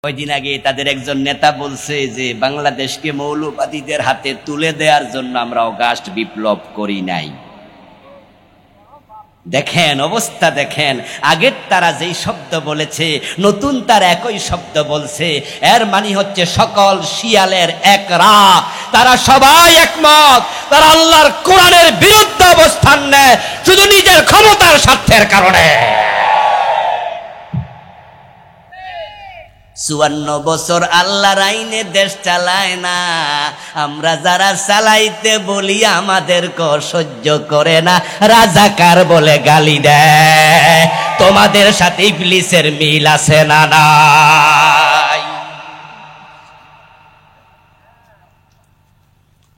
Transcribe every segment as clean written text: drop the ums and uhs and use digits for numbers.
কয়দিন আগে তাদের একজন নেতা বলছে যে বাংলাদেশকে মৌলবাদীদের হাতে তুলে দেওয়ার জন্য আমরা অগাস্ট বিপ্লব করি নাই। দেখেন অবস্থা, দেখেন আগের তারা যেই শব্দ বলেছে নতুন তারা একই শব্দ বলছে। এর মানে হচ্ছে সকল শিয়ালের এক রা, তারা সবাই একমত, তারা আল্লাহর কোরআনের বিরুদ্ধে অবস্থান নেয় শুধু নিজের ক্ষমতার স্বার্থের কারণে। 54 বছর আল্লাহর আইনে দেশ চালায় না, আমরা যারা চালাইতে বলি আমাদেরকে সহ্য করে না, রাজাকার বলে গালি দেয়। তোমাদের সাথে ইবলিসের মিল আছে না নাই?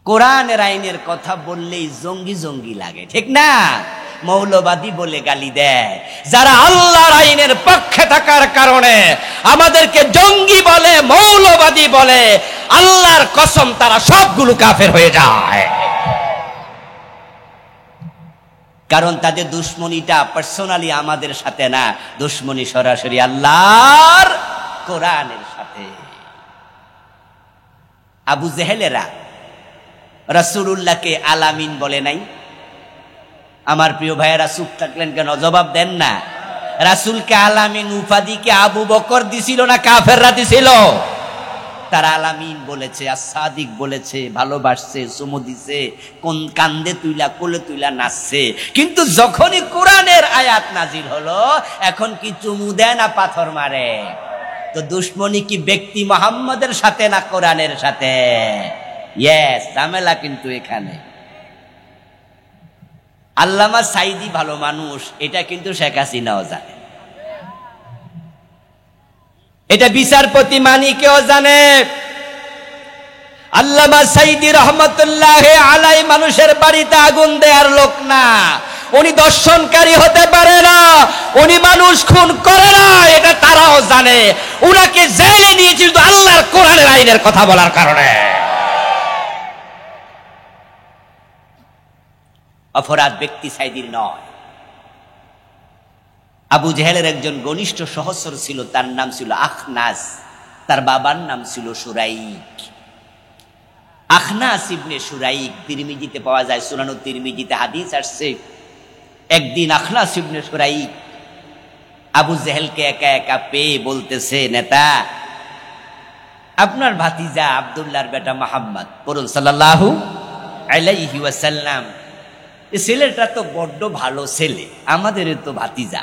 কোরআনের আইনের কথা বললেই জঙ্গি জঙ্গি লাগে, ঠিক না? মৌলবাদী বলে গালি দেয়। যারা আল্লাহর আইনের পক্ষে থাকার কারণে আমাদেরকে জঙ্গি বলে, মৌলবাদী বলে, আল্লাহর কসম তারা সবগুলো কাফের হয়ে যায়। কারণ তাদের দুশ্মনীটা পার্সোনালি আমাদের সাথে না, দুশ্মনী সরাসরি আল্লাহর কোরআনের সাথে। আবু জেহেলেরা রাসূলুল্লাহকে আলামিন বলে নাই? আমার প্রিয় ভাইয়েরা চুপ থাকলেন কেন? জবাব দেন না। রাসূলকে আলামিন উপাধিকে আবু বকর দিছিল না কাফেররা দিছিল? তারা আলামিন বলেছে, আস-সাদিক বলেছে, ভালোবাসছে, চুমু দিছে, কোন কান্দে তুইলা কোলে তুইলা নাচছে। কিন্তু যখনই কোরআনের আয়াত নাজিল হলো, এখন কি চুমু দেয় না পাথর মারে? তো দুশ্মনী কি ব্যক্তি মুহাম্মদের সাথে না কোরআনের সাথে? ইয়েস, ঝামেলা কিন্তু এখানে। আল্লামা সাইদি ভালো মানুষ, এটা কিন্তু শেখ হাসিনাও জানে, এটা বিচারপতি মানিকেও জানে। আল্লামা সাইদি রহমতুল্লাহ আলাই মানুষের বাড়িতে আগুন দেওয়ার লোক না, উনি দর্শনকারী হতে পারে না, উনি মানুষ খুন করে না, এটা তারাও জানে। উনাকে জেলে নিয়েছিল আল্লাহর কোরআনের আইনের কথা বলার কারণে। অপরাধ ব্যক্তি সাইদির নয়। আবু জেহেলের একজন ঘনিষ্ঠ সহচর ছিল, তার নাম ছিল আখনাস, তার বাবার নাম ছিল শুরাইক। আখনাস ইবনে শুরাইক তিরমিজিতে পাওয়া যায়, সুনান তিরমিজিতে হাদিস আসছে। একদিন আখনাস ইবনে শুরাইক আবু জেহেলকে একা একা পেয়ে বলতেছে, নেতা, আপনার ভাতিজা আব্দুল্লাহর বেটা মুহাম্মদ পড়ুন সাল্লাল্লাহু আলাইহি ওয়াসাল্লাম, ছেলেটা তো বড্ড ভালো ছেলে, আমাদের তো ভাতিজা,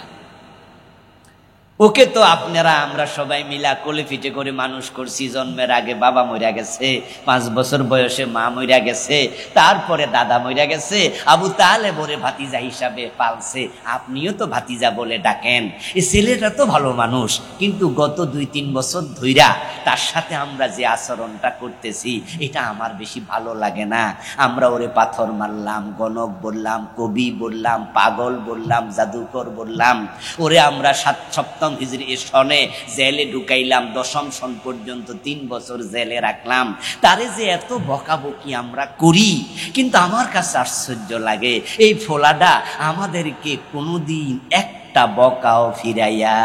ওকে তো আপনারা আমরা সবাই মিলা কোলে পিঠে করে মানুষ করছি। জন্মের আগে বাবা মইরা গেছে, 5 বছর বয়সে মা মইরা গেছে, তারপরে দাদা মইরা গেছে, আবু তালেব ওরে ভাতিজা হিসাবে পালছে, আপনিও তো ভাতিজা বলে ডাকেন। এই ছেলেটা তো ভালো মানুষ, কিন্তু গত 2-3 বছর ধইরা তার সাথে আমরা যে আচরণটা করতেছি এটা আমার বেশি ভালো লাগে না। আমরা ওরে পাথর মারলাম, গণক বললাম, কবি বললাম, পাগল বললাম, জাদুকর বললাম, ওরে আমরা 7ম হিজরি সনে জেলে ঢুকাইলাম, 10ম সন পর্যন্ত 3 বছর জেলে রাখলাম। তারে যে এত বকাবকি আমরা করি, কিন্তু আমার কাছে আশ্চর্য লাগে এই ফোলাডা আমাদেরকে কোনোদিন একটা বকাও ফিরাইয়া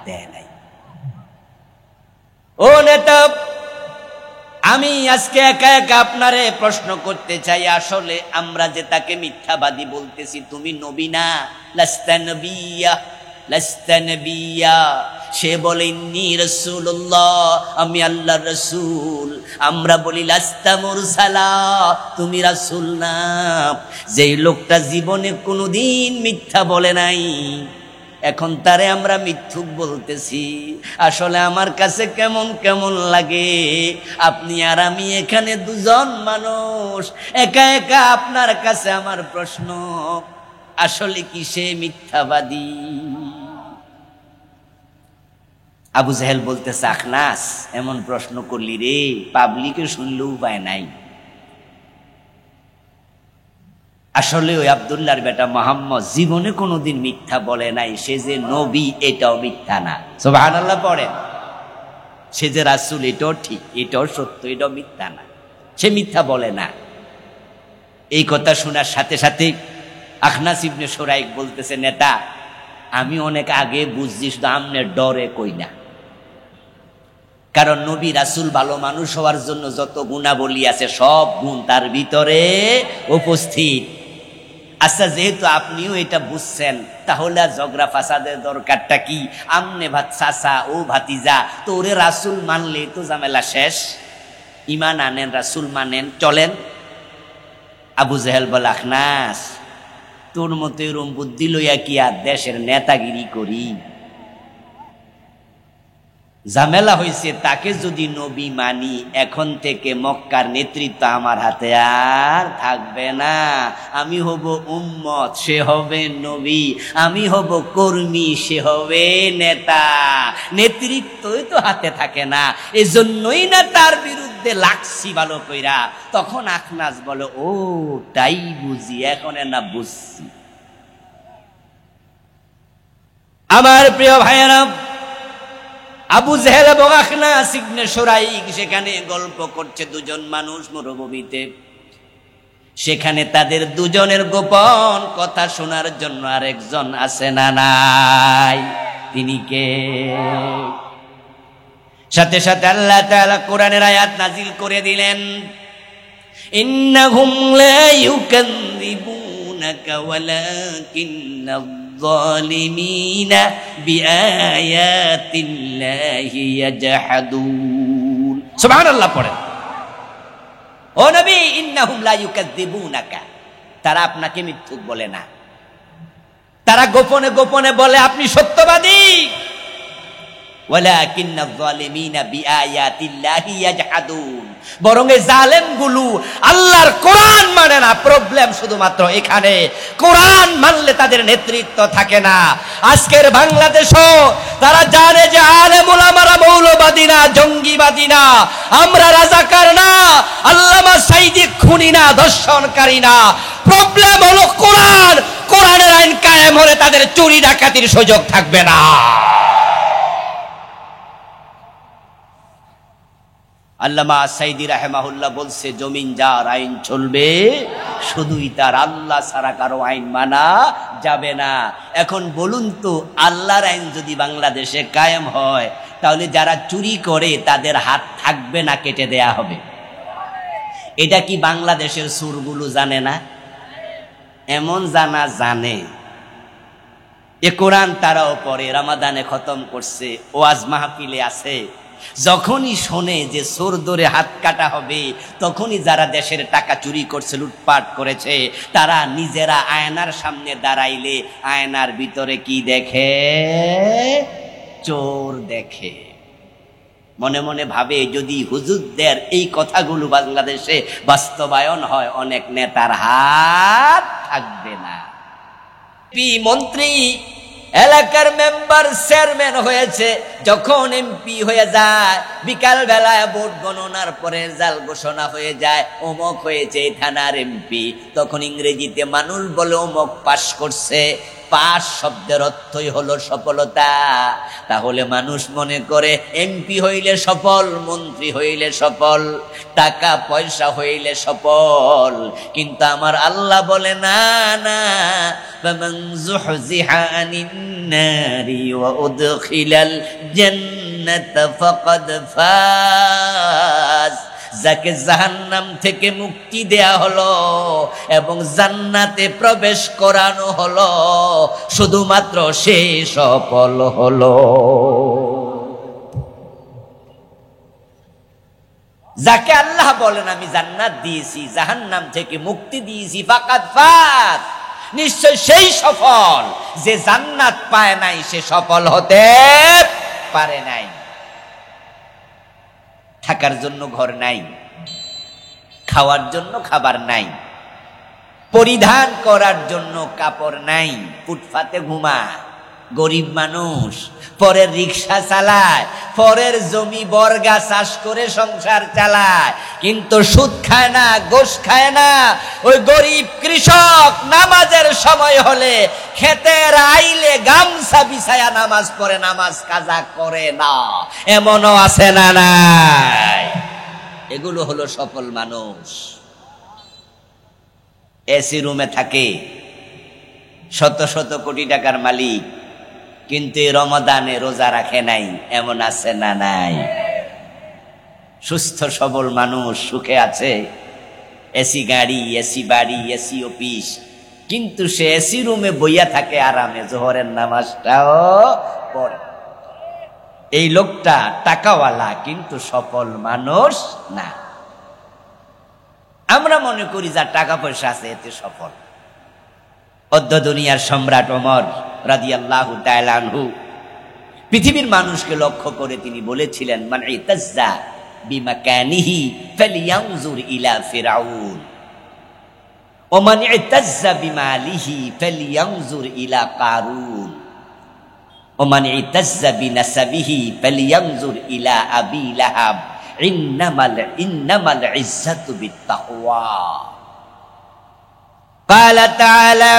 দেয় নাই। ও নেতা, আমি আজকে একা একা আপনারে প্রশ্ন করতে চাই, আসলে আমরা যে তাকে মিথ্যাবাদী বলতেছি, তুমি নবী না? লাস্তা নবিয়্যা, লাস্তা নবিয়্যা। সে বলে ইন্নী রাসূলুল্লাহ, আমি আল্লাহর রাসূল। আমরা বলি লাস্তা মুরসালা, তুমি রাসূল না। যেই লোকটা জীবনে কোনোদিন মিথ্যা বলে নাই, এখন তারে আমরা মিথ্যুক বলতেছি। আসলে আমার কাছে কেমন কেমন লাগে, আপনি আর আমি এখানে দুজন মানুষ, একা একা আপনার কাছে আমার প্রশ্ন, আসলে কি সে মিথ্যাবাদী? আবু জেহেল বলতেছে, আখনাস এমন প্রশ্ন করলি রে, পাবলিকে শুনলেও উপায় নাই। আসলে ওই আব্দুল্লাহর বেটা মুহাম্মদ জীবনে কোনোদিন মিথ্যা বলে নাই, সে যে নবী এটাও মিথ্যা না। সুবহানাল্লাহ পড়েন। সে যে রাসূল এটাও ঠিক, এটাও সত্য, এটাও মিথ্যা না, সে মিথ্যা বলে না। এই কথা শোনার সাথে সাথে আখনাস ইবনে শুরাইক বলতেছে, নেতা, আমি অনেক আগে বুঝছি, শুধু আমনের ডরে কই না। কারণ নবী রাসূল ভালো মানুষ হওয়ার জন্য যত গুণাবলী আছে সব গুণ তার ভিতরে উপস্থিত। আচ্ছা, যেহেতু আপনিও এটা বুঝছেন, তাহলে আর ঝগড়া ফাসাদের দরকারটা কি? আমনে ভাত চাচা ও ভাতিজা, তো ওরে রাসূল মানলে তো ঝামেলা শেষ। ইমান আনেন, রাসূল মানেন, চলেন। আবু জেহেল বলে, আখনাস, তোর মতো এরম বুদ্ধি লইয়া কি আর দেশের নেতাগিরি করি? ঝামেলা হয়েছে, তাকে যদি নবী মানি, এখন থেকে মক্কার নেতৃত্ব আমার হাতে আর থাকবে না। আমি হব উম্মত, সে হবে নবী। আমি হব কর্মী, সে হবে নেতা। নেতৃত্বই তো হাতে থাকে না, এজন্যই না তার বিরুদ্ধে লাগছি ভালো কইরা। তখন আখনাস বলে, ও তাই বুঝি, এখন না বুঝছি। আমার প্রিয় ভাইয়েরা, আবু জেহেল এবং আখনাস ইবনে শুরাইক সেখানে গল্প করছে, দুজন মানুষ মরুভূমিতে। সেখানে তাদের দুজনের গোপন কথা শোনার জন্য আরেকজন আছে না নাই? তিনি কে? সাথে সাথে আল্লাহ তাআলা কোরআনের আয়াত নাজিল করে দিলেন, ইন্নাহুম লা ইউকাযযিবুনাকা ওয়ালাকিন্না الظالمين بآيات الله يجحدون। সুবহানাল্লাহ পড়েন। ও নবী, ইন্নাহুম লা ইউকাযযিবুনাকা, তারা আপনাকে মিথ্যুক বলে না, তারা গোপনে গোপনে বলে আপনি সত্যবাদী। ওয়ালাকিন্নাল যালিমিনা বিআয়াতিল্লাহি ইয়াজহাদুন, বরং এই জালেমগুলো আল্লাহর কোরআন মানে না। প্রবলেম শুধুমাত্র এখানে, কোরআন মানলে তাদের নেতৃত্ব থাকে না। আজকের বাংলাদেশও তারা জানে যে আলেম উলামারা মৌলবাদী না, জঙ্গিবাদী না, আমরা রাজাকার না, আল্লামা সাইদি খুনি না, ধর্ষণকারী না। প্রবলেম হলো কোরআন। কোরআনের আইন কায়েম হলে তাদের চুরি ডাকাতির সুযোগ থাকবে না। আল্লামা সাইদি রাহিমাহুল্লাহ বলছে, জমিন যার আইন চলবে, শুধুই তার, আল্লাহ ছাড়া কারো আইন মানা যাবে না। এখন বলুন তো, আল্লাহর আইন যদি বাংলাদেশে কায়েম হয়, তাহলে যারা চুরি করে তাদের হাত থাকবে না, কেটে দেয়া হবে? এটা কি বাংলাদেশের সুরগুলো জানে না? এমন জানা জানে। এ কোরআন তারাও পড়ে, রমাদানে খতম করছে, ওয়াজ মাহফিলে আছে। যখনই শোনে যে চোর ধরে হাত কাটা হবে, তখনই যারা দেশের টাকা চুরি করছে, লুটপাট করেছে, তারা নিজেরা আয়নার সামনে দাঁড়াইলে আয়নার ভিতরে কি দেখে? চোর দেখে। মনে মনে ভাবে, যদি হুজুরদের এই কথাগুলো বাংলাদেশে বাস্তবায়ন হয়, অনেক নেতার হাত থাকবে না। মন্ত্রী, এলাকার মেম্বার, চেয়ারম্যান হয়েছে, যখন এমপি হয়ে যায়, বিকাল বেলায় ভোট গণনার পরে রেজাল্ট ঘোষণা হয়ে যায়, অমক হয়েছে থানার এমপি, তখন ইংরেজিতে মানুষ বলে অমক পাস করছে। পাস শব্দের অর্থই হলো সফলতা। তাহলে মানুষ মনে করে এমপি হইলে সফল, মন্ত্রী হইলে সফল, টাকা পয়সা হইলে সফল। কিন্তু আমার আল্লাহ বলে, না না, ফামান যুহজিহা আনিন নারি ওয়া উদখিলাল জান্নাতা ফাকাদ ফাজ, যাকে জাহান্নাম থেকে মুক্তি দেয়া হলো এবং জান্নাতে প্রবেশ করানো হলো, শুধুমাত্র সে সফল হলো। যাকে আল্লাহ বলেন আমি জান্নাত দিয়েছি, জাহান্নাম থেকে মুক্তি দিয়েছি, ফাকাদ ফাজ, নিশ্চয় সেই সফল। যে জান্নাত পায় নাই, সে সফল হতে পারে নাই। থাকার জন্য ঘর নাই, খাওয়ার জন্য খাবার নাই, পরিধান করার জন্য কাপড় নাই, ফুটপাতে ঘুমা, গরিব মানুষ, পরের রিক্সা চালায়, পরের জমি বর্গা চাষ করে সংসার চালায়, কিন্তু সুদ খায় না, গোশ খায় না। ওই গরিব কৃষক নামাজের সময় হলে ক্ষেতের আইলে গামছা বিছায়া নামাজ পড়ে, নামাজ কাজা করে না। এমনও আছে না নাই? এগুলো হলো সফল মানুষ। এসি রুমে থাকে, শত শত কোটি টাকার মালিক, কিন্তু রমাদানে রোজা রাখে নাই। এমন আছে না নাই? সুস্থ সবল মানুষ সুখে আছে, এসি গাড়ি, এসি বাড়ি, এসি অফিস, কিন্তু সে এসি রুমে বইয়া থাকে আরামে, জোহরের নামাজটাও পড়ে। এই লোকটা টাকাওয়ালা কিন্তু সফল মানুষ না। আমরা মনে করি যার টাকা পয়সা আছে এতে সফল। অদ্য দুনিয়ার সম্রাট ওমর রাদিয়াল্লাহু তাআলা আনহু পৃথিবীর মানুষকে লক্ষ্য করে তিনি বলেছিলেন, মান ইতাজ্জা বিমাকানিহি ফালিয়ানজুর ইলা ফিরাউন ওয়া মান ইতাজ্জা বিমালিহি ফালিয়ানজুর ইলা কারুন ওয়া মান ইতাজ্জা বিনাসাবিহি ফালিয়ানজুর ইলা আবি লাহাব ইন্নামাল ইজ্জাতু বিত্তাকওয়া। قال تعالى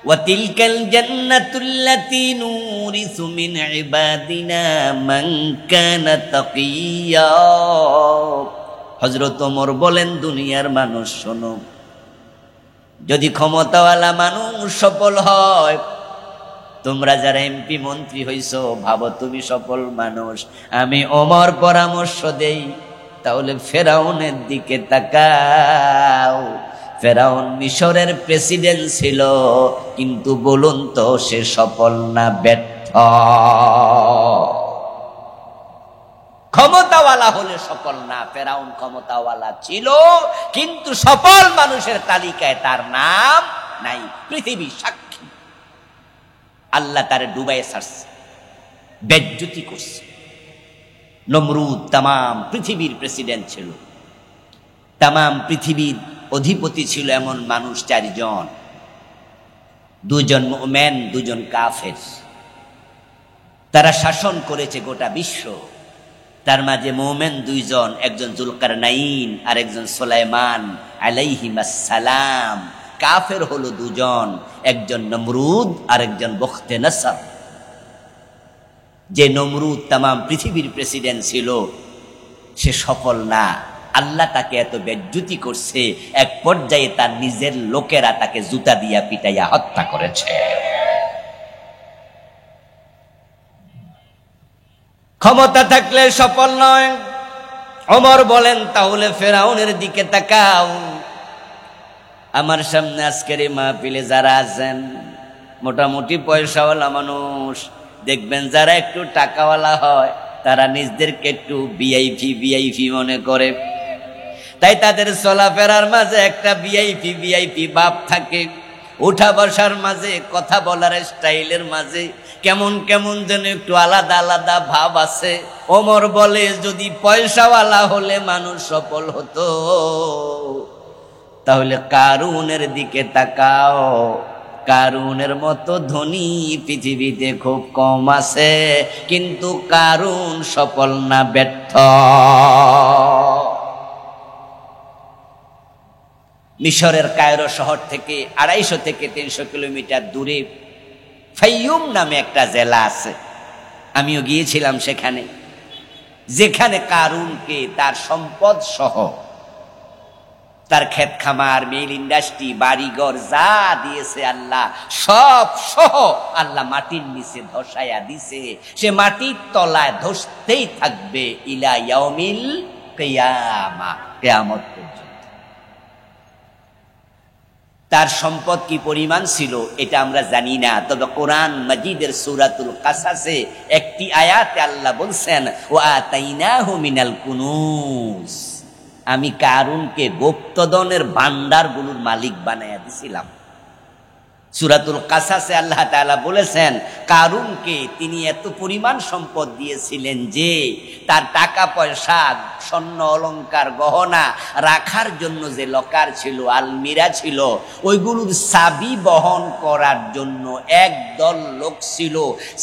وتلك الجنة التي نورث من عبادنا من كان تقيا। হযরত ওমর বলেন, দুনিয়ার মানুষ শোনো, যদি ক্ষমতাওয়ালা মানুষ সফল হয়, তোমরা যারা এমপি মন্ত্রী হইছো ভাবো তুমি সফল মানুষ, আমি ওমর পরামর্শ দেই তাহলে ফেরাউনের দিকে তাকাও। ফেরাউন মিশরের প্রেসিডেন্ট ছিল, কিন্তু বলুন তো সে সফল না ব্যর্থ? ক্ষমতাওয়ালা হলে সফল না। ফেরাউন ক্ষমতাওয়ালা ছিল, কিন্তু সফল মানুষের তালিকায় তার নাম নাই। পৃথিবী সাক্ষী, আল্লাহ তারে ডুবাই ছাড়ছে, বেজ্জতি করছে। নমরুদ তামাম পৃথিবীর প্রেসিডেন্ট ছিল, তামাম পৃথিবীর অধিপতি ছিল এমন মানুষ 4 জন, 2 জন মুমিন, 2 জন কাফের। তারা শাসন করেছে গোটা বিশ্ব। তার মাঝে মুমিন 2 জন, একজন যুলকারনাইন আর একজন সুলাইমান আলাইহিমাস সালাম। কাফের হলো 2 জন, একজন নমরুদ আর একজন বখতেনসর। যে নমরুদ তামাম পৃথিবীর প্রেসিডেন্ট ছিল, সে সফল না। আল্লাহ তাকে এত বেজ্জতি করছে, এক পর্যায়ে তার নিজের লোকেরা তাকে জুতা দিয়া পিটাইয়া হত্যা করেছে। ক্ষমতা থাকলে সফল নয়। ওমর বলেন, তাহলে ফেরাউনের দিকে তাকাও। আমার সামনে আজকের এই মাহফিলে যারা আছেন মোটামুটি পয়সাওয়ালা মানুষ, দেখবেন যারা একটু টাকাওয়ালা হয় তারা নিজেদেরকে একটু ভিআইপি মনে করে। তাই তাদের চলাফেরার মাঝে একটা ভিআইপি ভাব থাকে, উঠা বসার মাঝে, কথা বলার স্টাইলের মাঝে কেমন কেমন যেন একটু আলাদা আলাদা ভাব আছে। ওমর বলে, যদি পয়সাওয়ালা হলে মানুষ সফল হতো, তাহলে কারুনের দিকে তাকাও। কারুনের মতো ধনী পৃথিবীতে খুব কম আছে, কিন্তু কারুন সফল না ব্যর্থ। মিশরের কায়রো শহর থেকে 250 থেকে 300 কিলোমিটার দূরে ফাইয়ুম নামে একটা জেলা আছে। আমিও গিয়েছিলাম সেখানে, যেখানে কারুনকে তার সম্পদ সহ, তার ক্ষেত খামার, মিল ইন্ডাস্ট্রি, বাড়িঘর যা দিয়েছে আল্লাহ, সব সহ আল্লাহ মাটির নিচে ধসায়া দিছে। সে মাটির তলায় ধসতেই থাকবে ইলা ইয়াউমিল কিয়ামা, কিয়ামত পর্যন্ত। তার সম্পদ কি পরিমাণ ছিল এটা আমরা জানি না, তবে কোরআন মাজিদের সূরাতুল কাসাসে একটি আয়াতে আল্লাহ বলছেন, ওয়া আতাইনাহু মিনাল কুনুজ, আমি কারুনকে গুপ্তধনের ভান্ডারগুলোর মালিক বানাইয়া দিছিলাম। সূরাতুল কাসাসে আল্লাহ তাআলা বলেছেন, কারুনকে তিনি এত পরিমাণ সম্পদ দিয়েছিলেন যে তার টাকা পয়সা, স্বর্ণ অলংকার, গহনা রাখার জন্য যে লকার ছিল, আলমিরা ছিল, ওইগুলোর চাবি বহন করার জন্য একদল লোক ছিল।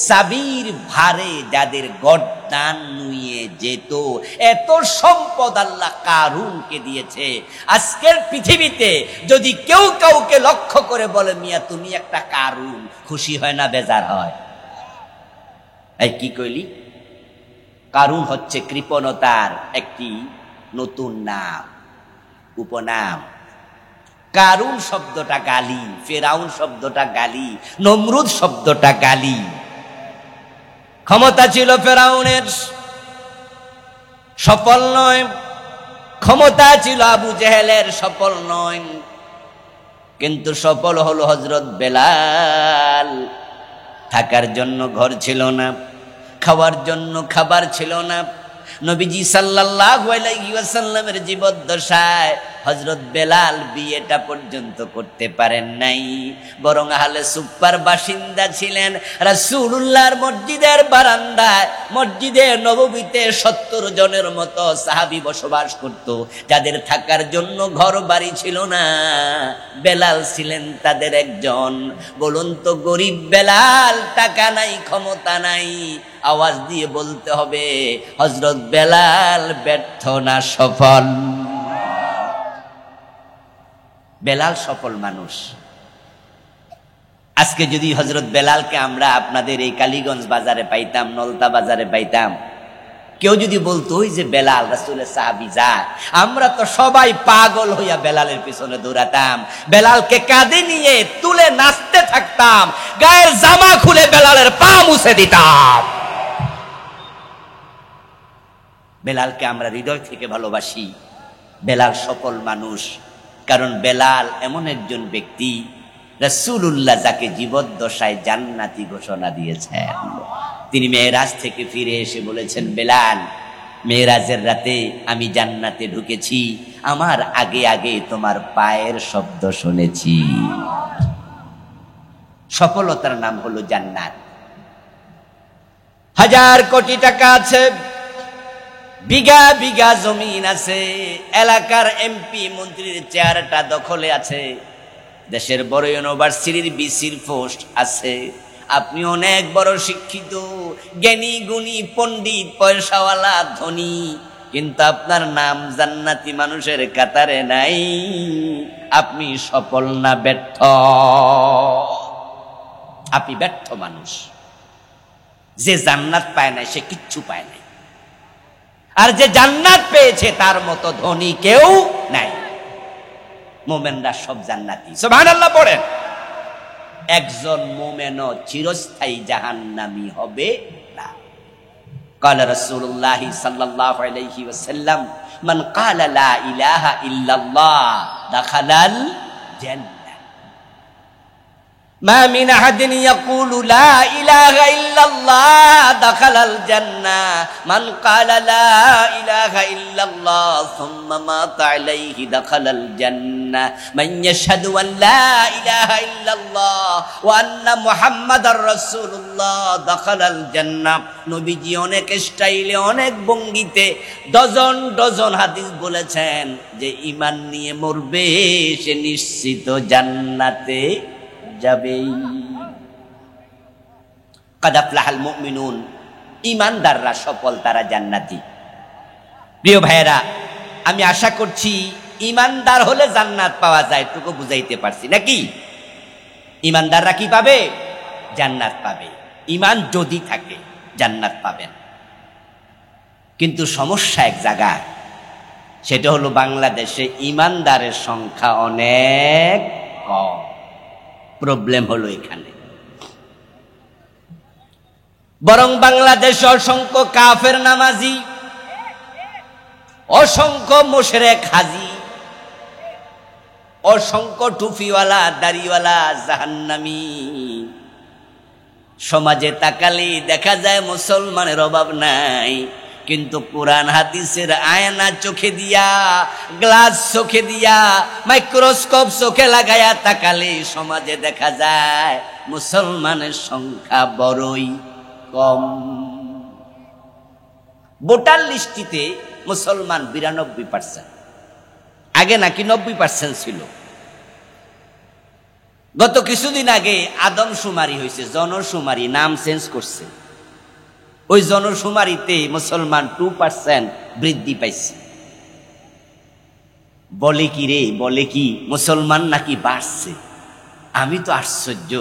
চাবির ভারে যাদের গর্দান নুয়ে যেত, এত সম্পদ আল্লাহ কারুনকে দিয়েছে। আজকের পৃথিবীতে যদি কেউ কাউকে লক্ষ্য করে বলে, মিয়া তুমি একটা কারুন, খুশি হয় না বেজার হয়? এই কি কইলি? কারুন হচ্ছে কৃপণতার একটি নতুন নাম, উপনাম। কারুন শব্দটা গালি, ফেরাউন শব্দটা গালি, নমরুদ শব্দটা গালি। ক্ষমতা ছিল ফেরাউনের, সফল নয়। ক্ষমতা ছিল আবু জেহেলের, সফল নয়। কিন্তু সফল হলো হযরত বেলাল। থাকার জন্য ঘর ছিল না, খাওয়ার জন্য খাবার ছিল না। নবীজি সাল্লাল্লাহু আলাইহি ওয়াসাল্লামের জীবদ্দশায় হযরত বেলাল বিয়েটা পর্যন্ত করতে পারেন নাই, বরং আহলে সুফার বাসিন্দা ছিলেন। রাসূলুল্লাহর মসজিদের বারান্দায়, মসজিদে নববীতে ৭০ জনের মতো সাহাবী বসবাস করত, যাদের থাকার জন্য ঘর বাড়ি ছিল না। বেলাল ছিলেন তাদের একজন। বলুন তো, গরিব বেলাল, টাকা নাই, ক্ষমতা নাই, আওয়াজ দিয়ে বলতে হবে হযরত বেলাল ব্যর্থ না সফল? বেলাল সফল মানুষ। আজকে যদি হযরত বেলালকে আমরা আপনাদের এই কালীগঞ্জ বাজারে পাইতাম, নলতা বাজারে পাইতাম, কেউ যদি বলতো ওই যে বেলাল রাসূলের সাহাবী যায়, আমরা তো সবাই পাগল হইয়া বেলালের পিছনে দৌড়াতাম, বেলালকে কাঁধে নিয়ে তুলে নাচতে থাকতাম, গায়ের জামা খুলে বেলালের পা মুছে দিতাম। বেলালকে আমরা হৃদয় থেকে ভালোবাসি। বেলাল সফল মানুষ, কারণ বেলাল এমন একজন ব্যক্তি রাসূলুল্লাহ যাকে জীবদ্দশায় জান্নাতি ঘোষণা দিয়েছেন। তিনি মেরাজ থেকে ফিরে এসে বলেছেন, বেলাল, মেরাজের রাতে আমি জান্নাতে ঢুকেছি, আমার আগে আগে তোমার পায়ের শব্দ শুনেছি। সফলতার নাম হলো জান্নাত। হাজার কোটি টাকা আছে, বিঘা বিঘা জমিন আছে, এলাকার এমপি মন্ত্রীর চেয়ারটা দখলে আছে, দেশের বড় ইউনিভার্সিটির বিসির পোস্ট আছে, আপনি অনেক বড় শিক্ষিত, জ্ঞানী গুণী পণ্ডিত, পয়সাওয়ালা, ধনী, কিন্তু আপনার নাম জান্নাতি মানুষের কাতারে নাই। আপনি সফল না ব্যর্থ? আপনি ব্যর্থ মানুষ। যে জান্নাত পায় না সে কিচ্ছু পায় নাই, আর যে জান্নাত পেয়েছে তার মতো ধনী কেউ নাই। মোমেনরা সব জান্নাতি, সুবহানাল্লাহ পড়েন। একজন মোমেনও চিরস্থায়ী জাহান্নামী হবে না। قال رسول الله صلى الله عليه وسلم من قال لا اله الا الله دخل الجنه ما من احد يقول لا اله الا الله دخل الجنه من قال لا اله الا الله ثم مات عليه دخل الجنه من يشهد ان لا اله الا الله وان محمدر رسول الله دخل الجنه। নবীজি অনেক স্টাইলে, অনেক ভঙ্গিতে ডজন ডজন হাদিস বলেছেন যে ঈমান নিয়ে মরবে সে নিশ্চিত জান্নাতে যাবেই। কাদ আফলাহাল মুমিনুন, ঈমানদাররা সফল, তারা জান্নাতি। প্রিয় ভাইয়েরা, আমি আশা করছি ঈমানদার হলে জান্নাত পাওয়া যায়, এটুকু বুঝাইতে পারছি নাকি? ঈমানদাররা কি পাবে? জান্নাত পাবে। ঈমান যদি থাকে জান্নাত পাবেন। কিন্তু সমস্যা এক জায়গায়, সেটা হলো বাংলাদেশে ঈমানদারের সংখ্যা অনেক কম। প্রবলেম হলো এখানে। বরং বাংলাদেশে অসংখ্য কাফের নামাজি, অসংখ্য মুশরিক হাজি, অসংখ্য টুপিওয়ালা, দাড়িওয়ালা জাহান্নামী। সমাজে তাকালে দেখা যায় মুসলমানের অভাব নাই, কিন্তু কোরআন হাদিসের আয়না চোখে দিয়া, গ্লাস চোখে দিয়া, মাইক্রোস্কোপ চোখে লাগায়া তাকালে সমাজে দেখা যায় মুসলমানের সংখ্যা বড়ই কম। ভোটার লিস্টিতে মুসলমান 92%, আগে নাকি 90% ছিল। গত কিছুদিন আগে আদমশুমারি হয়েছে, জনশুমারি, নাম চেঞ্জ করছে। ওই জনশুমারিতে মুসলমান 2% বৃদ্ধি পাইছে। বলে কি রে, বলে কি মুসলমান নাকি বাড়ছে? আমি তো আশ্চর্য।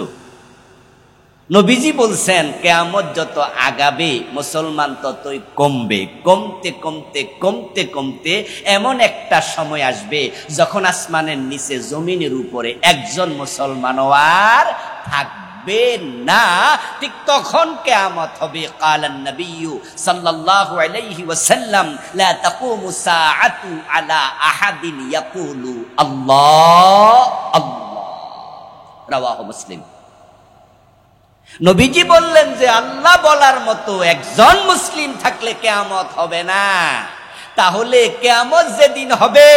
নবীজি বলছেন কিয়ামত যত আগাবে মুসলমান ততই কমবে, কমতে কমতে কমতে কমতে এমন একটা সময় আসবে যখন আসমানের নিচে জমিনের উপরে একজন মুসলমানও আর থাকবে থাকবে না, ঠিক তখন কিয়ামত হবে। ক্বালান নবিয়্যু সাল্লাল্লাহু আলাইহি ওয়াসাল্লাম লা তাকুমু সাআতু আলা আহাদিন ইয়াকুলু আল্লাহ আল্লাহ, রাওয়াহু মুসলিম। নবীজি বললেন যে আল্লাহ বলার মতো একজন মুসলিম থাকলে কিয়ামত হবে না। তাহলে কিয়ামত যেদিন হবে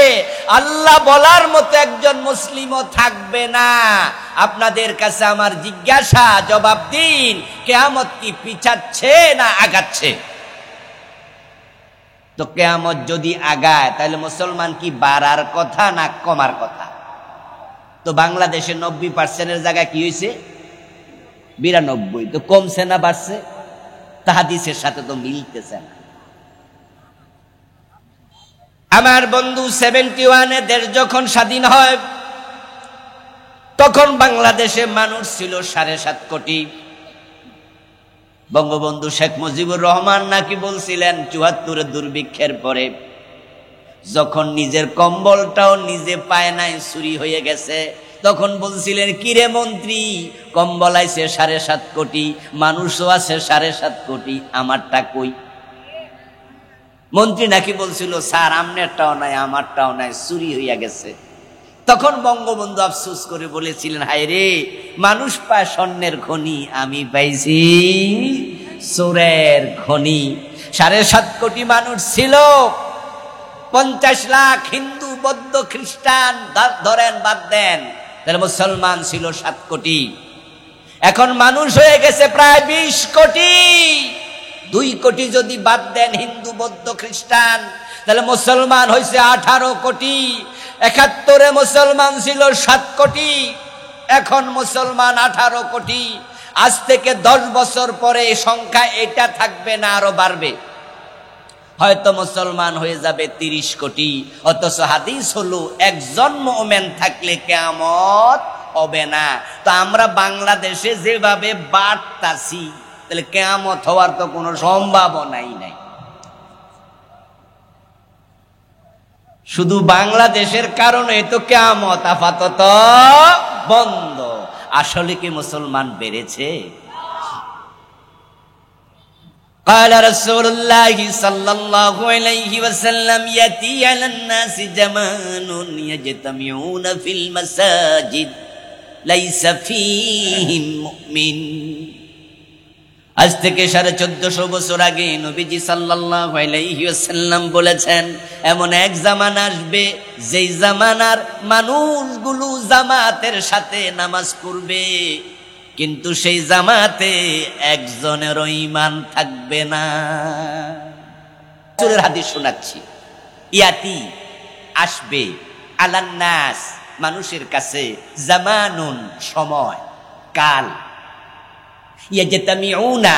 আল্লাহ বলার মতো একজন মুসলিমও থাকবে না। আপনাদের কাছে আমার জিজ্ঞাসা, জবাব দিন, কিয়ামত কি পিছাচ্ছে না আগাচ্ছে? তো কিয়ামত যদি আগায় তাহলে মুসলমান কি বাড়ার কথা না কমার কথা? তো বাংলাদেশে 90% জায়গায় কি হয়েছে? 92। তো কমছে না বাড়ছে? তা হাদিসের সাথে তো মিলতেছে না। আমার বন্ধু 71-এ দেশ যখন স্বাধীন হয় তখন বাংলাদেশে মানুষ ছিল 7.5 কোটি। বঙ্গবন্ধু শেখ মুজিবুর রহমান নাকি বলছিলেন 74-এ দুর্ভিক্ষের পরে যখন নিজের কম্বলটাও নিজে পায় নাই, চুরি হয়ে গেছে, তখন বলছিলেন, কিরে মন্ত্রী, কম্বল আইছে 7.5 কোটি, মানুষও আছে 7.5 কোটি, আমারটা কই? মন্ত্রী নাকি বলছিল, স্যার আমনেরটাও নাই আমারটাও নাই, চুরি হইয়া গেছে। তখন বঙ্গবন্ধু আফসোস করে বলেছিলেন, হায় রে, মানুষ পায় স্বর্ণের খনি, আমি পাইছি চোরের খনি। 7.5 কোটি মানুষ ছিল, 50 লাখ হিন্দু, বৌদ্ধ, খ্রিস্টান ধরেন, বাদ দেন, তাহলে মুসলমান ছিল 7 কোটি। এখন মানুষ হয়ে গেছে প্রায় 20 কোটি। 2 কোটি যদি বাদ দেন হিন্দু, বৌদ্ধ, খ্রিস্টান, তাহলে মুসলমান হয়েছে 18 কোটি। 71-এ মুসলমান ছিল 7 কোটি, এখন মুসলমান 18 কোটি। আজ থেকে 10 বছর পরে এই সংখ্যা এটা থাকবে না, আরো বাড়বে, হয়তো মুসলমান হয়ে যাবে 30 কোটি। অথচ হাদিস হলো একজন মুমিন থাকলে কিয়ামত হবে না। তো আমরা বাংলাদেশে যেভাবে বাড়তাছি, তাহলে কিয়ামত হওয়ার তো কোনো সম্ভাবনাই নাই। শুধু বাংলাদেশের কারণে তো কিয়ামত আপাতত বন্ধ। আসলে কি মুসলমান বেড়েছে? قال رسول الله صلى الله عليه وسلم يأتي على الناس زمان يجتمعون في المساجد ليس فيهم مؤمن। আজ থেকে 1450 বছর আগে নবীজি সাল্লাল্লাহু আলাইহি ওয়াসাল্লাম বলেছেন, এমন এক জামানা আসবে যেই জামানার মানুষগুলো জামাতের সাথে নামাজ পড়বে, কিন্তু সেই জামাতে একজনেরও ঈমান থাকবে না। রাসূলের হাদিস শোনাচ্ছি, ইয়াতি আসবে, আলান নাস মানুষের কাছে, জামানুন সময়, কাল, ইয়াজতামিউনা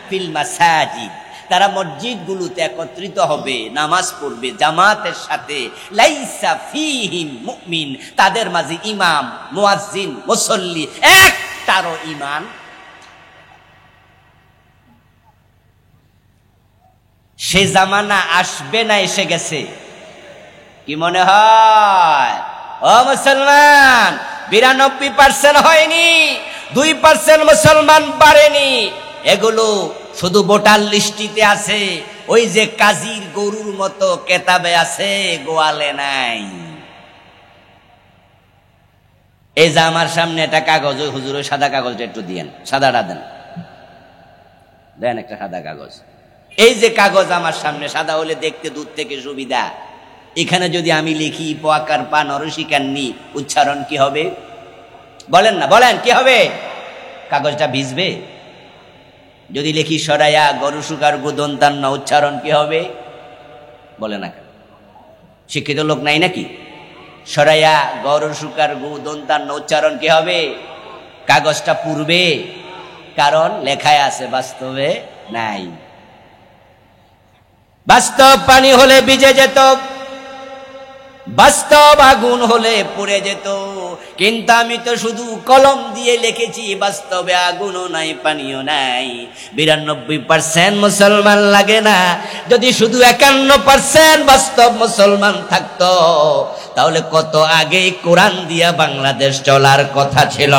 ফিল মাসাজিদ তারা মসজিদগুলোতে একত্রিত হবে, নামাজ পড়বে জামাতের সাথে, লাইসা ফীহিম মুমিন তাদের মাঝে ইমাম, মুয়াজ্জিন, মুসল্লি একটারও ঈমান। সে জামানা আসবে না, এসে গেছে? কি মনে হয়? ও মুসলমান, 92% হয়নি, 2% মুসলমান বাড়েনি। এগুলো শুধু ভোটার লিস্টিতে আছে, ওই যে কাজীর গরুর মতো কেতাবে আছে, গোয়ালে নাই। এই যে আমার সামনে একটা কাগজ, ওই হুজুর ওই সাদা কাগজটা একটু দিয়েন, সাদাটা দেন, দেন একটা সাদা কাগজ। এই যে কাগজ আমার সামনে সাদা হলে দেখতে দূর থেকে সুবিধা, এখানে যদি আমি লিখি পোয়াকার পা নরসিকান্নি, উচ্চারণ কি হবে? বলেন না, বলেন কি হবে? কাগজটা ভিজবে। যদি লিখি সরাইয়া গরু সুকার গুদন্তান্ন, উচ্চারণ কি হবে? বলে না, শিক্ষিত লোক নাই নাকি? সরাইয়া গরু সুকার গুদন্তান্ন, উচ্চারণ কি হবে? কাগজটা পুড়বে, কারণ লেখায় আছে, বাস্তবে নাই। বাস্তব পানি হলে ভিজে যেত, বাস্তব আগুন হলে পুড়ে যেত, কিন্তু আমি তো শুধু কলম দিয়ে লিখেছি, বাস্তবে আগুনও নাই, পানিও নাই। 92% মুসলমান লাগে না। যদি শুধু 51% বাস্তব মুসলমান থাকতো, তাহলে কত আগেই কোরআন দিয়া বাংলাদেশ চলার কথা ছিল।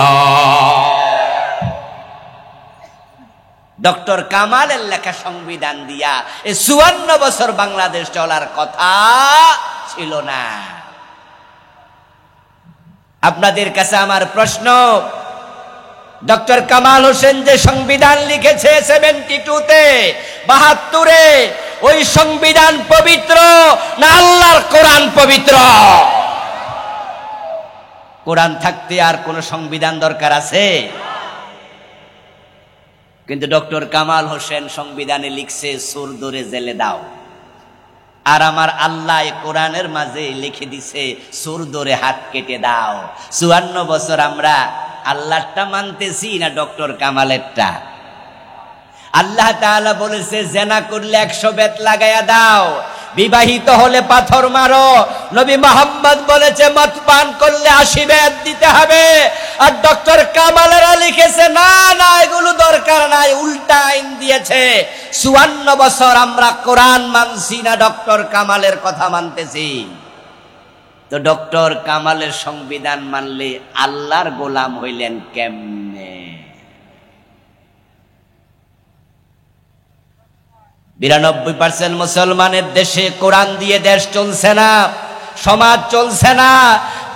ডক্টর কামালের লেখা সংবিধান দিয়া এই 54 বছর বাংলাদেশ চলার কথা ছিল না। আপনাদের কাছে আমার প্রশ্ন, ডক্টর কামাল হোসেন যে সংবিধান লিখেছে 72-তে 72-এ, ওই সংবিধান পবিত্র না আল্লাহর কোরআন পবিত্র? কোরআন থাকতে আর কোন সংবিধান দরকার আছে? কিন্তু ডক্টর কামাল হোসেন সংবিধানে লিখছে সুর ধরে জেলে দাও, আর আমার আল্লাহ কোরআনের মাঝে লিখে দিছে সুর ধরে হাত কেটে দাও। 54 বছর আমরা আল্লাহটা মানতেছি না ডক্টর কামালেরটা? আল্লাহ তাআলা বলেছে জেনা করলে 100 বেত লাগায়া দাও, বিবাহিত হলে পাথর মারো। নবী মুহাম্মদ বলেছে মদ পান করলে 80 বেত দিতে হবে। আর ডক্টর কামালেরা লিখেছে না না, এগুলো দরকার নাই, উল্টা আইন দিয়েছে। 54 বছর আমরা কোরআন মানছি না, ডক্টর কামালের কথা মানতেছি। তো ডক্টর কামালের সংবিধান মানলে আল্লাহর গোলাম হইলেন কেমনে? 92% মুসলমানের দেশে কোরআন দিয়ে দেশ চলছে না, সমাজ চলছে না।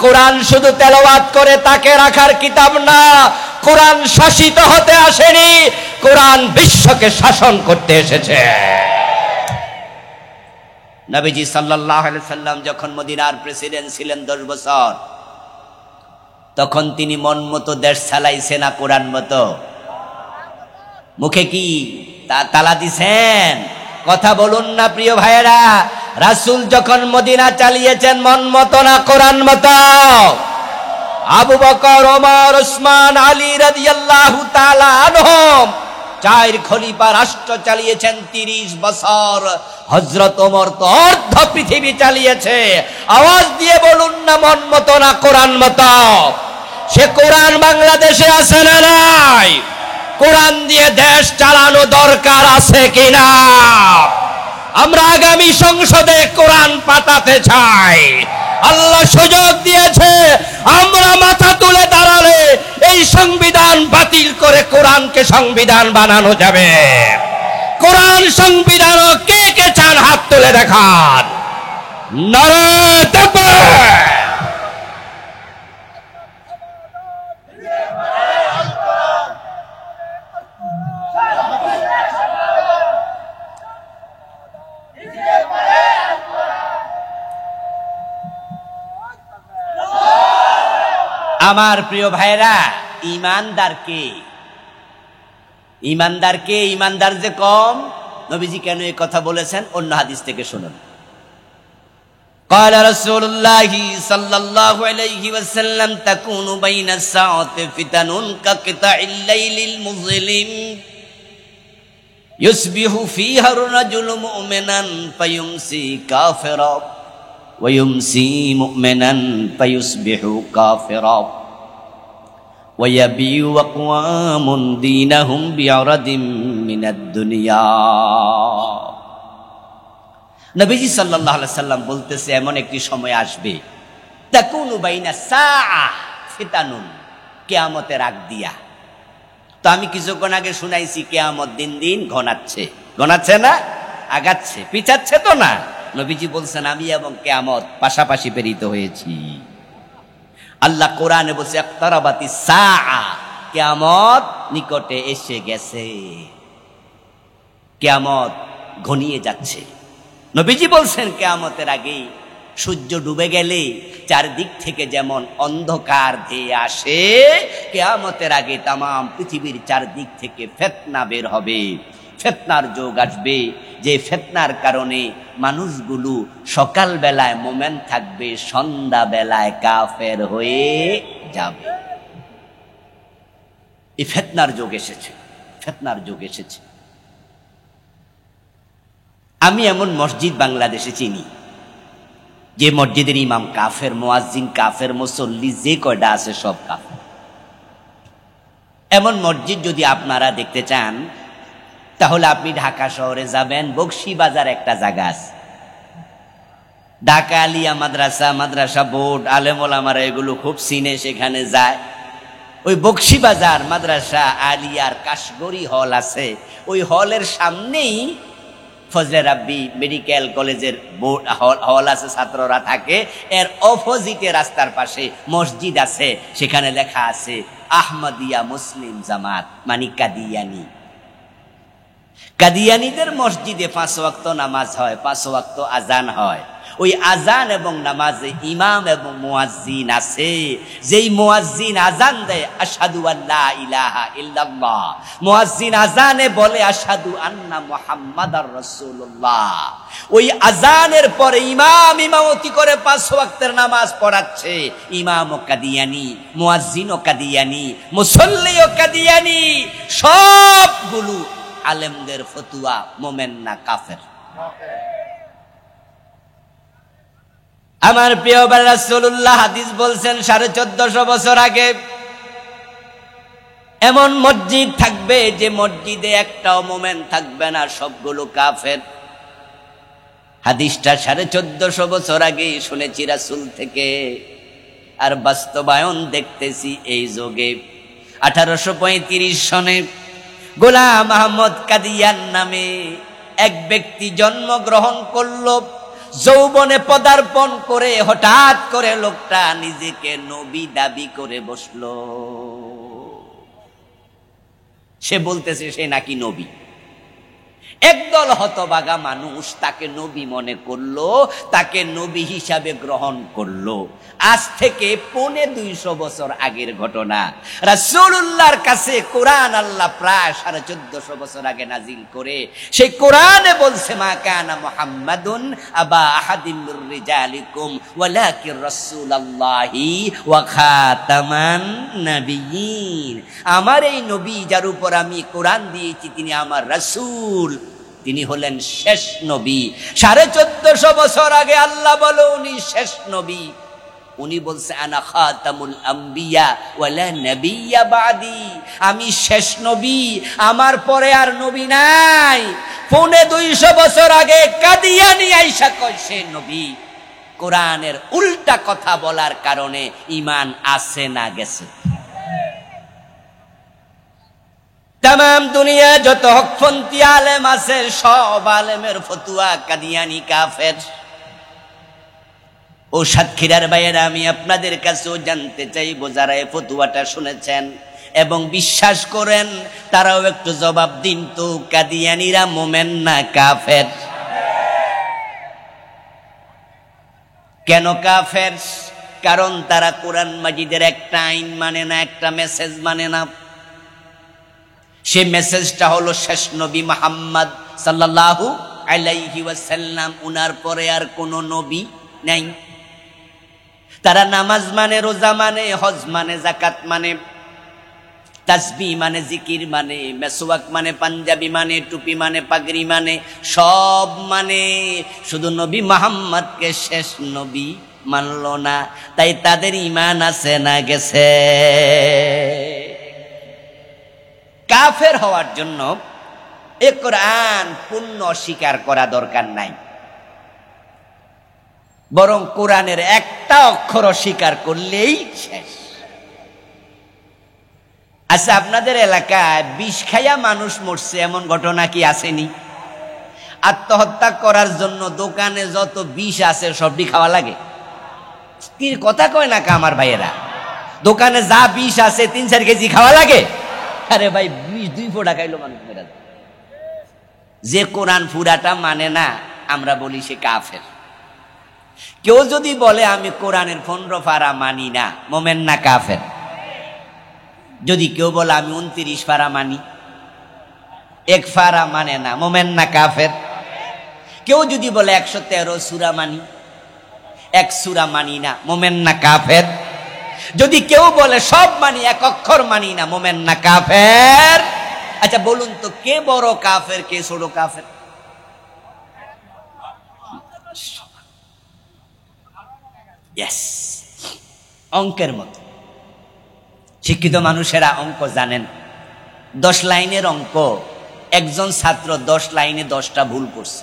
কোরআন শুধু তেলাওয়াত করে তাকে রাখার কিতাব না। কোরআন শাসিত হতে আসেনি, কোরআন বিশ্বকে শাসন করতে এসেছে। নবীজি সাল্লাল্লাহু আলাইহি সাল্লাম যখন মদিনার প্রেসিডেন্ট ছিলেন 10 বছর, তখন তিনি মন মতো দেশ চালাইছে না কোরআন মতো? মুখে কি তালা দিছেন? কথা বলুন না প্রিয় ভাইয়েরা। রাসূল যখন মদিনা চালিয়েছেন মন মতো না কোরআন মতো? আবু বকর, ওমর, ওসমান, আলী রাদিয়াল্লাহু তাআলা আনহুম 4 খলিফা রাষ্ট্র চালিয়েছেন 30 বছর। হযরত ওমর তো অর্ধ পৃথিবী চালিয়েছে। আওয়াজ দিয়ে বলুন না মন মতো না কোরআন মতো? সে কোরআন বাংলাদেশে আছে না নাই? কোরআন দিয়ে দেশ চালানো দরকার আছে কিনা? আমরা আগামী সংসদে কোরআন পাঠাতে চাই। আল্লাহ সুযোগ দিয়েছে, আমরা মাথা তুলে দাঁড়ালে এই সংবিধান বাতিল করে কোরআনকে সংবিধান বানানো যাবে। কোরআন সংবিধান কে কে চান হাত তুলে দেখান। নারে তাকবীর! আমার প্রিয় ভাইরা, ইমানদারকে ইমানদার যে কম, নবীজি কেন এই কথা বলেছেন অন্য হাদিস থেকে শুনুন। قال رسول الله صلى الله عليه وسلم تكون بين الساعة فتن كقطع الليل المظلم يصبح فيها الرجل مؤمنا فيمسي كافرا ويمسي مؤمنا فيصبح كافرا ويبيع أقوام دينهم بعرض من الدنيا। নবীজি সাল্লাল্লাহু আলাইহি সাল্লাম বলতেছে এমন একটি সময় আসবে, তাকুনু বাইনা সাআ ফিতানুন, কিয়ামতের আগ দিয়া। তো আমি কিছুক্ষণ আগে শুনাইছি কিয়ামত দিন দিন ঘনাচ্ছে না, আগাচ্ছে, পিছাচ্ছে তো না। নবীজি বলছেন আমি এবং কিয়ামত পাশাপাশি প্রেরিত হয়েছি। আল্লাহ কোরআনে বলছে ইকতারাবাতিস সাআ, কিয়ামত নিকটে এসে গেছে, কিয়ামত ঘনিয়ে যাচ্ছে। নবীজি বলছেন কিয়ামতের আগে সূর্য ডুবে গেলে চারদিক থেকে যেমন অন্ধকার ধেয়ে আসে, কিয়ামতের আগে তাম পৃথিবীর চারদিক থেকে ফিতনা বের হবে, ফিতনার যুগ আসবে। যে ফিতনার কারণে মানুষগুলো সকাল বেলায় মোমেন থাকবে, সন্ধ্যা বেলায় কাফের হয়ে যাবে। এই ফিতনার যুগ এসেছে। আমি এমন মসজিদ বাংলাদেশে চিনি যে মসজিদের ইমাম কাফের, মুয়াজ্জিন কাফের, মুসল্লি যে কয়টা আছে সব কাফের। এমন মসজিদ যদি আপনারা দেখতে চান তাহলে আপনি ঢাকা শহরে যাবেন, বকশীবাজার একটা জায়গা আছে, ঢাকা আলিয়া মাদ্রাসা বোর্ড, আলেম ওলামারা এগুলো খুব চিনে, সেখানে যায়। ওই বকশীবাজার মাদ্রাসা আলিয়ার কাশগড়ি হল আছে, ওই হলের সামনেই ফজলে রাব্বি মেডিকেল কলেজের বোর্ড হল আছে, ছাত্ররা থাকে। এর অপোজিটে রাস্তার পাশে মসজিদ আছে, সেখানে লেখা আছে আহমদিয়া মুসলিম জামাত, মানে কাদিয়ানি। কাদিয়ানিদের মসজিদে 5 ওয়াক্ত নামাজ হয়, 5 ওয়াক্ত আজান হয়। ওই আজান এবং নামাজে ইমাম এবং মুয়াজ্জিন আছে। যেই মুয়াজ্জিন আজান দেয় আশহাদু আল্লা ইলাহা ইল্লাল্লাহ, মুয়াজ্জিন আজানে বলে আশহাদু আন্না মুহাম্মাদার রাসূলুল্লাহ। ওই আজানের পরে ইমাম ইমামতি করে 5 ওয়াক্তের নামাজ পড়াচ্ছে। ইমামও কাদিয়ানি, মুয়াজ্জিনও কাদিয়ানি, মুসল্লিও কাদিয়ানি। সবগুলো আলেমদের ফতুয়া মোমেন না কাফের। আমার প্রিয় রাসূলুল্লাহ হাদিস বলছেন 1450 বছর আগে এমন মসজিদ থাকবে যে মসজিদে একটাও মোমেন থাকবে না, সবগুলো কাফের। হাদিসটা 1450 বছর আগে শুনেছি রাসূল থেকে, আর বাস্তবায়ন দেখতেছি এই যুগে। 1835 সনে গোলাম আহমদ কাদিয়ান নামে এক ব্যক্তি জন্মগ্রহণ করল। যৌবনে পদার্পণ করে হঠাৎ করে লোকটা নিজেকে নবী দাবি করে বসলো। সে বলতেছে সে নাকি নবী। একদল হতবাগা মানুষ তাকে নবী মনে করলো, তাকে নবী হিসাবে গ্রহণ করলো। আজ থেকে 250 বছর আগের ঘটনা। রাসূলুল্লাহর কাছে কোরআন আল্লাহ প্রায় 1450 বছর আগে নাজিল করে, সেই কোরআনে বলছে মা কানা মুহাম্মাদুন আবা আহাদিম মির রিজালিকুম ওয়ালাকিন রাসূলুল্লাহি ওয়া খাতামান নাবিয়্যিন। আমার এই নবী যার উপর আমি কোরআন দিয়েছি তিনি আমার রাসূল, তিনি হলেন শেষ নবী। 1450 বছর আগে আল্লাহ বলে উনি শেষ নবী। উনি বলছে আনা খাতামুল আম্বিয়া ওয়ালা নাবিয়্যা বাদি, আমি শেষ নবী, আমার পরে আর নবী নাই। 250 বছর আগে কাদিয়ানি আইসা কয় সে নবী। কোরআনের উল্টা কথা বলার কারণে ঈমান আছে না গেছে? তাম দুনিয়া যত হকপন্থী আলেম আছে সব আলেমের ফতুয়া কাদিয়ানি কাফের। ও সাতক্ষীরার ভাইয়েরা, আমি আপনাদের কাছেও জানতে চাইবো যারা এই ফতুয়াটা শুনেছেন এবং বিশ্বাস করেন তারাও একটু জবাব দিন তো, কাদিয়ানিরা মোমেন না কাফের? কেন কাফের? কারণ তারা কোরআন মাজিদের একটা আইন মানে না, একটা মেসেজ মানে না। সে মেসেজটা হলো শেষ নবী মুহাম্মদ সাল্লাল্লাহু আলাইহি ওয়াসাল্লাম, উনার পরে আর কোন নবী নাই। তারা নামাজ মানে, রোজা মানে, হজ মানে, যাকাত মানে, তাসবিহ মানে, জিকির মানে, মেসওয়াক মানে, পাঞ্জাবি মানে, টুপি মানে, পাগড়ি মানে, সব মানে, শুধু নবী মুহাম্মদকে শেষ নবী মানল না। তাই তাদের ঈমান আছে না গেছে? কাফের হওয়ার জন্য এ কোরআন পূর্ণ অস্বীকার করা দরকার নাই, বরং কোরআনের একটা অক্ষর অস্বীকার করলেই শেষ। আচ্ছা, আপনাদের এলাকায় বিষ খাইয়া মানুষ মরছে এমন ঘটনা কি আসেনি? আত্মহত্যা করার জন্য দোকানে যত বিষ আছে সবটি খাওয়া লাগে? কি কথা কয় না কা আমার ভাইয়েরা? দোকানে যা বিষ আছে 3-4 কেজি খাওয়া লাগে? আরে ভাই, বিষ 2 ফোঁটা খাইলো মানুষ মেরা যায়। যে কোরআন পুরাটা মানে না, আমরা বলি সে কাফের। কেউ যদি বলে আমি কোরআনের 15 পারা মানি না, মোমেন না কাফের? যদি কেউ বলে আমি 29 পারা মানি, 1 পারা মানে না, মোমেন না কাফের? কেউ যদি বলে 113 সূরা মানি, 1 সূরা মানি না, মোমেন না কাফের? যদি কেউ বলে সব মানি 1 অক্ষর মানি না, মোমেন না কাফের? আচ্ছা বলুন তো, কে বড় কাফের কে ছোট কাফের? ইয়েস, অঙ্কের মতো। শিক্ষিত মানুষেরা অঙ্ক জানেন। 10 লাইনের অঙ্ক, একজন ছাত্র 10 লাইনে 10টা ভুল করছে,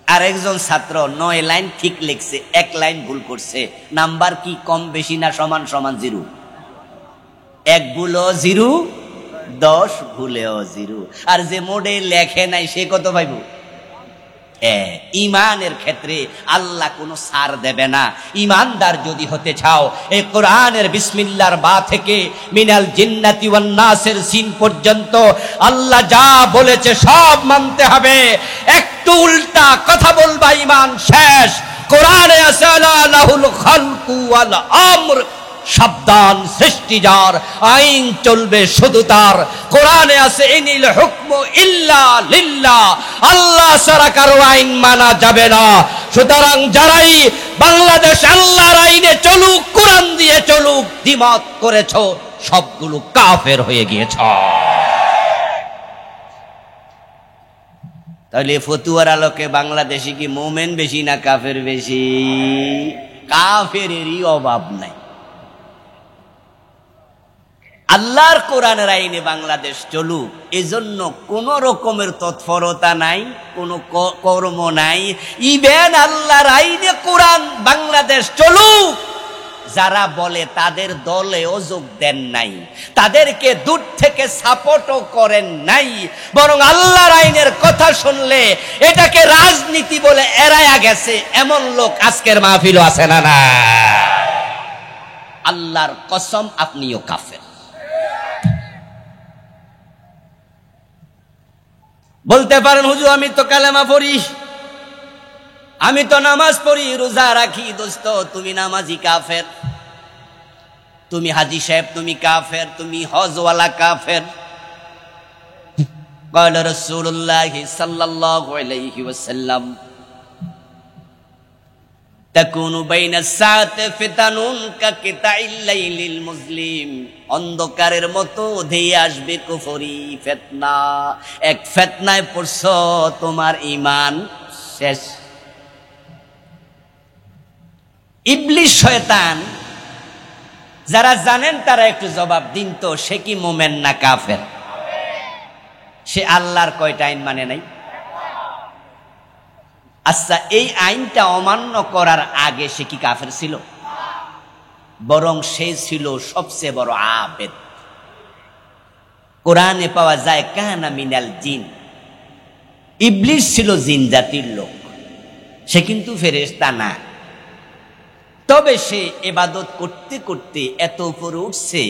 আর একজন ছাত্র 9 লাইন ঠিক লিখছে, 1 লাইন ভুল করছে। নাম্বার কি কম বেশি না সমান সমান 0? এক ভুলও জিরো, 10 ভুলেও জিরো। আর যে মোডে লেখে নাই সে কত পাইব? ইমানের ক্ষেত্রে আল্লাহ কোনো ছাড় দেবে না। ইমানদার যদি হতে চাও, এই কোরআনের বিসমিল্লাহর বা থেকে মিনাল জিন্নাতি ওয়ান নাসের সিন পর্যন্ত আল্লাহ যা বলেছে সব মানতে হবে। একটু উল্টা কথা বলবা ইমান শেষ। কোরআনে আছে আলা লাহুল খালকু ওয়াল আমর, সাবধান, সৃষ্টি যার, আইন চলবে শুধু তার। কোরআনে আছে ইনিল হুকমু ইল্লা লিল্লাহ, আল্লাহ ছাড়া কারো আইন মানা যাবে না। সুতরাং যারাই বাংলাদেশ আল্লাহর আইনে চলুক, কোরআন দিয়ে চলুক দ্বিমত করেছ, সবগুলো কাফের হয়ে গিয়েছ। তাহলে ফতুয়ার আলোকে বাংলাদেশে কি মোমেন বেশি না কাফের বেশি? কাফেরেরই অভাব নাই। আল্লাহর কোরআনের আইনে বাংলাদেশ চলুক, এজন্য কোন রকমের তৎপরতা নাই, কোন কর্ম নাই। ইভেন আল্লাহর আইনে কোরআন বাংলাদেশ চলুক যারা বলে তাদের দলেও যোগ দেন নাই, তাদেরকে দূর থেকে সাপোর্টও করেন নাই, বরং আল্লাহর আইনের কথা শুনলে এটাকে রাজনীতি বলে এড়ায়া গেছে এমন লোক আজকের মাহফিলও আছে না? না, আল্লাহর কসম আপনিও কাফের। বলতে পারেন হুজুর আমি তো কালেমা পড়ি, আমি তো নামাজ পড়ি, রোজা রাখি। দোস্ত তুমি নামাজি কাফের, তুমি হাজি সাহেব তুমি কাফের, তুমি হজওয়ালা কাফের। قال رسول الله صلى الله عليه وسلم تكون بين الساعة فتن كقطع الليل المظلم, অন্ধকারের মতো ধেয়ে আসবে কুফরি ফিতনা। এক ফিতনায় পড়ছো তোমার ঈমান শেষ। ইবলিস শয়তান যারা জানেন তারা একটু জবাব দিন তো, সে কি মোমেন না কাফের? সে আল্লাহর কয়টা আইন মানে নাই? আচ্ছা, এই আইনটা অমান্য করার আগে সে কি কাফের ছিল? বরং সে ছিল সবচেয়ে বড় আবেদ। কোরআনে পাওয়া যায় কানা মিনাল জিন, ইবলিস ছিল জিন জাতির লোক, সে কিন্তু ফেরেশতা না। তবে সে ইবাদত করতে করতে এত উপরে উঠছে,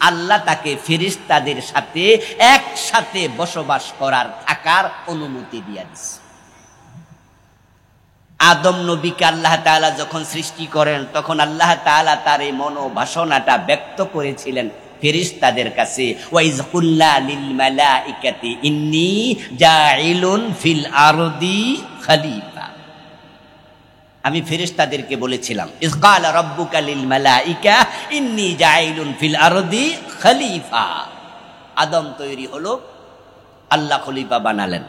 আল্লাহ তাকে ফেরেশতাদের সাথে একসাথে বসবাস করার, থাকার অনুমতি দিয়ে দিচ্ছে। আদম নবীকে আল্লাহ তাআলা যখন সৃষ্টি করেন তখন আল্লাহ তাআলা তার এই মনোবাসনাটা ব্যক্ত করেছিলেন ফেরেশতাদের কাছে। ওয়াইজ কুল্লা লিল মালাইকাতি ইন্নী জাইলুন ফিল আরদি খলিফা, আমি ফেরেশতাদেরকে বলেছিলাম ইজ ক্বালা রাব্বুকা লিল মালাইকা ইন্নী জাইলুন ফিল আরদি খলিফা। আদম তৈরি হলো, আল্লাহ খলিফা বানালেন।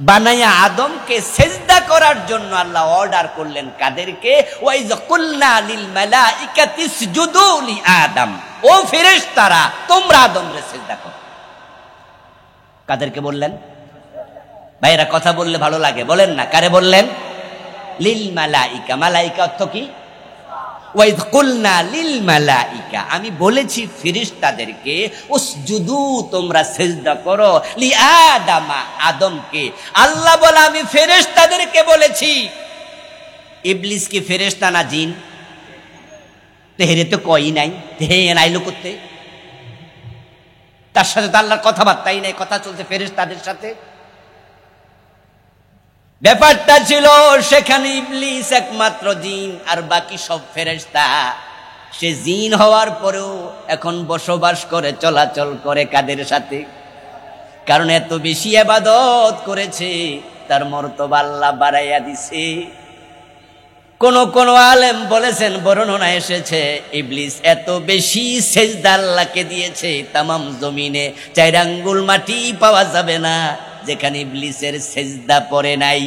বানায়া আদমকে সেজদা করার জন্য আল্লাহ অর্ডার করলেন কাদেরকে? ওয়াইজ কুলনা লিল মালাইকাতি ইসজুদু লি আদম, ও ফেরেশতারা তোমরা আদমরে সেজদা করো। কাদেরকে বললেন? ভাইরা কথা বললে ভালো লাগে, বলেন না কারে বললেন? লিল মালাইকা। মালাইকা অর্থ কি? ওয়াইজ কুলনা লিল মালাইকা, আমি বলেছি ফেরেশতাদেরকে উসজুদু তোমরা সিজদা করো লি আদামা, আদমকে। আল্লাহ বলে আমি ফেরেশতাদেরকে বলেছি। ইবলিস কি ফেরেশতা না জিন? তেহেরে তো কই নাই, হে নাইলো করতে, তার সাথে তো আল্লাহর কথাবার্তাই নাই, কথা চলছে ফেরেশতাদের সাথে। ব্যাপারটা ছিল সেখানে ইবলিস একমাত্র জিন আর বাকি সব ফেরেশতা। সে জিন হওয়ার পরেও এখন বসবাস করে, চলাচল করে কাদের সাথে? কারণ এত বেশি ইবাদত করেছে, তার মর্তবা আল্লাহ বাড়াইয়া দিছে। কোন আলেম বলেছেন, বর্ণনা এসেছে, ইবলিস এত বেশি সেজদা আল্লাহকে দিয়েছে, তামাম জমিনে 4 আঙ্গুল মাটি পাওয়া যাবে না যেখানে ইবলিসের সেজদা পড়ে নাই।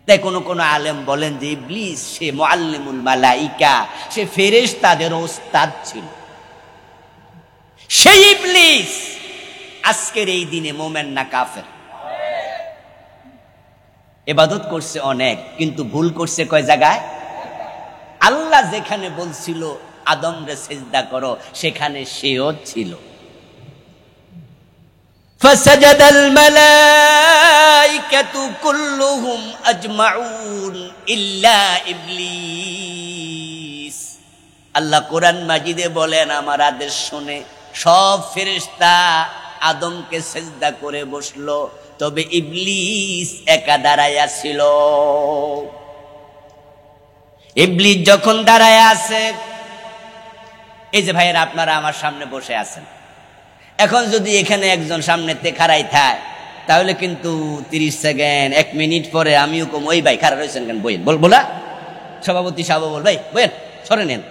তাই কোন আলেম বলেন যে ইবলিস সে মুআল্লিমুল মালাইকা, সে ফেরেশতাদের ওস্তাদ ছিল। সেই ইবলিস আজকের এই দিনে মোমেন না কাফের? ইবাদত করছে অনেক, কিন্তু ভুল করছে কয় জায়গায়? আল্লাহ যেখানে বলছিল আদমরে সিজদা করো, সেখানে সেও ছিল। ফাসাজাদাল মালাইকাতু কুল্লুহুম আজমাউন ইল্লা ইবলিস। আল্লাহ কোরআন মাজিদে বলেন, আমার আদেশ শুনে সব ফেরেশতা আদমকে সিজদা করে বসলো, তবে ইবলিস একা দাঁড়ায়া ছিল। ইবলিস যখন দাঁড়ায় আছে, এই যে ভাইয়েরা আপনারা আমার সামনে বসে আছেন, এখন যদি এখানে একজন সামনেতে খাড়াই থাকে, তাহলে কিন্তু 30 সেকেন্ড 1 মিনিট পরে আমিও কম, ওই ভাই খাড়া রয়েছেন কেন, বইয়েন বলা সভাপতি সাহেব বল, ভাই বইয়েন, সরে নেন।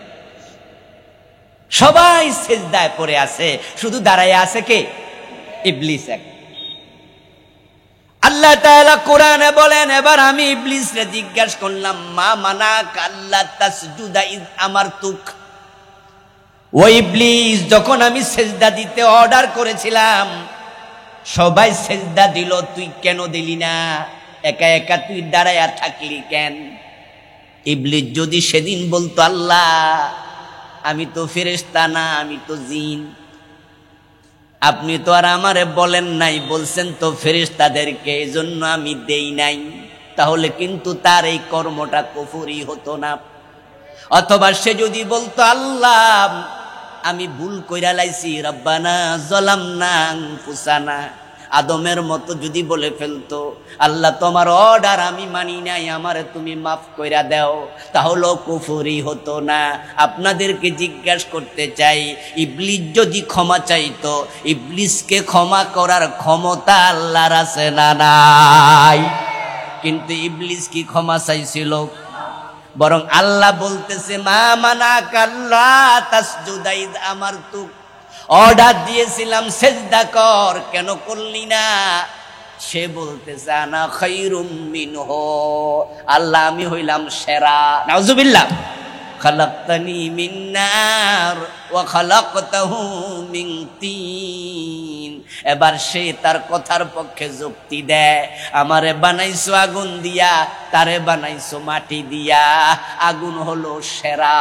সবাই সিজদায় পড়ে আছে, শুধু দাঁড়ায় আছে কে? ইবলিস এক। আল্লাহ তাআলা কোরআনে বলেন, এবার আমি ইবলিসকে জিজ্ঞাসা করলাম, মা মানাকা আল্লা তাসজুদা ইয আমারতুক। ও ইবলিস, যখন আমি সিজদা দিতে অর্ডার করেছিলাম সবাই সিজদা দিল, তুই কেন দিলি না? একা একা তুই দাঁড়ায়া থাকলি কেন? ইবলিস যদি সেদিন বলতো, আল্লাহ আমি তো ফেরেশতা না, আমি তো জিন, আপনি তো আর আমারে বলেন নাই, বলছেন তো ফেরেশতাদেরকে, এজন্য আমি দেই নাই, তাহলে কিন্তু তার এই কর্মটা কুফরি হতো না। অথবা সে যদি বলতো, আল্লাহ আমি ভুল কইরা লাইছি, রব্বানা যালামনা আনফুসানা, আদমের মতো যদি বলে ফেলতো, আল্লাহ তোমার অর্ডার আমি মানি নাই, আমারে তুমি মাফ কইরা দাও, তাহলে কুফরি হতো না। আপনাদেরকে জিজ্ঞাসা করতে চাই, ইবলিস যদি ক্ষমা চাইতো, ইবলিসকে ক্ষমা করার ক্ষমতা আল্লাহর আছে না নাই? কিন্তু ইবলিস কি ক্ষমা চাইছিল? বরং আল্লাহ বলতেছে, মা মানাকা আল্লা তাসজুদা ইয আমারতুক, অর্ডার দিয়েছিলাম সিজদা কর, কেন করলি না? সে বলতেছে, আনা খায়রুম মিনহু, আল্লাহ আমি হইলাম সেরা। নাউজুবিল্লাহ। খালাকতানি মিন নার ওয়া খালাকতাহু মিন তিন। এবার সে তার কথার পক্ষে যুক্তি দেয়, আমারে বানাইছো আগুন দিয়া, তারে বানাইছো মাটি দিয়া, আগুন হলো সেরা।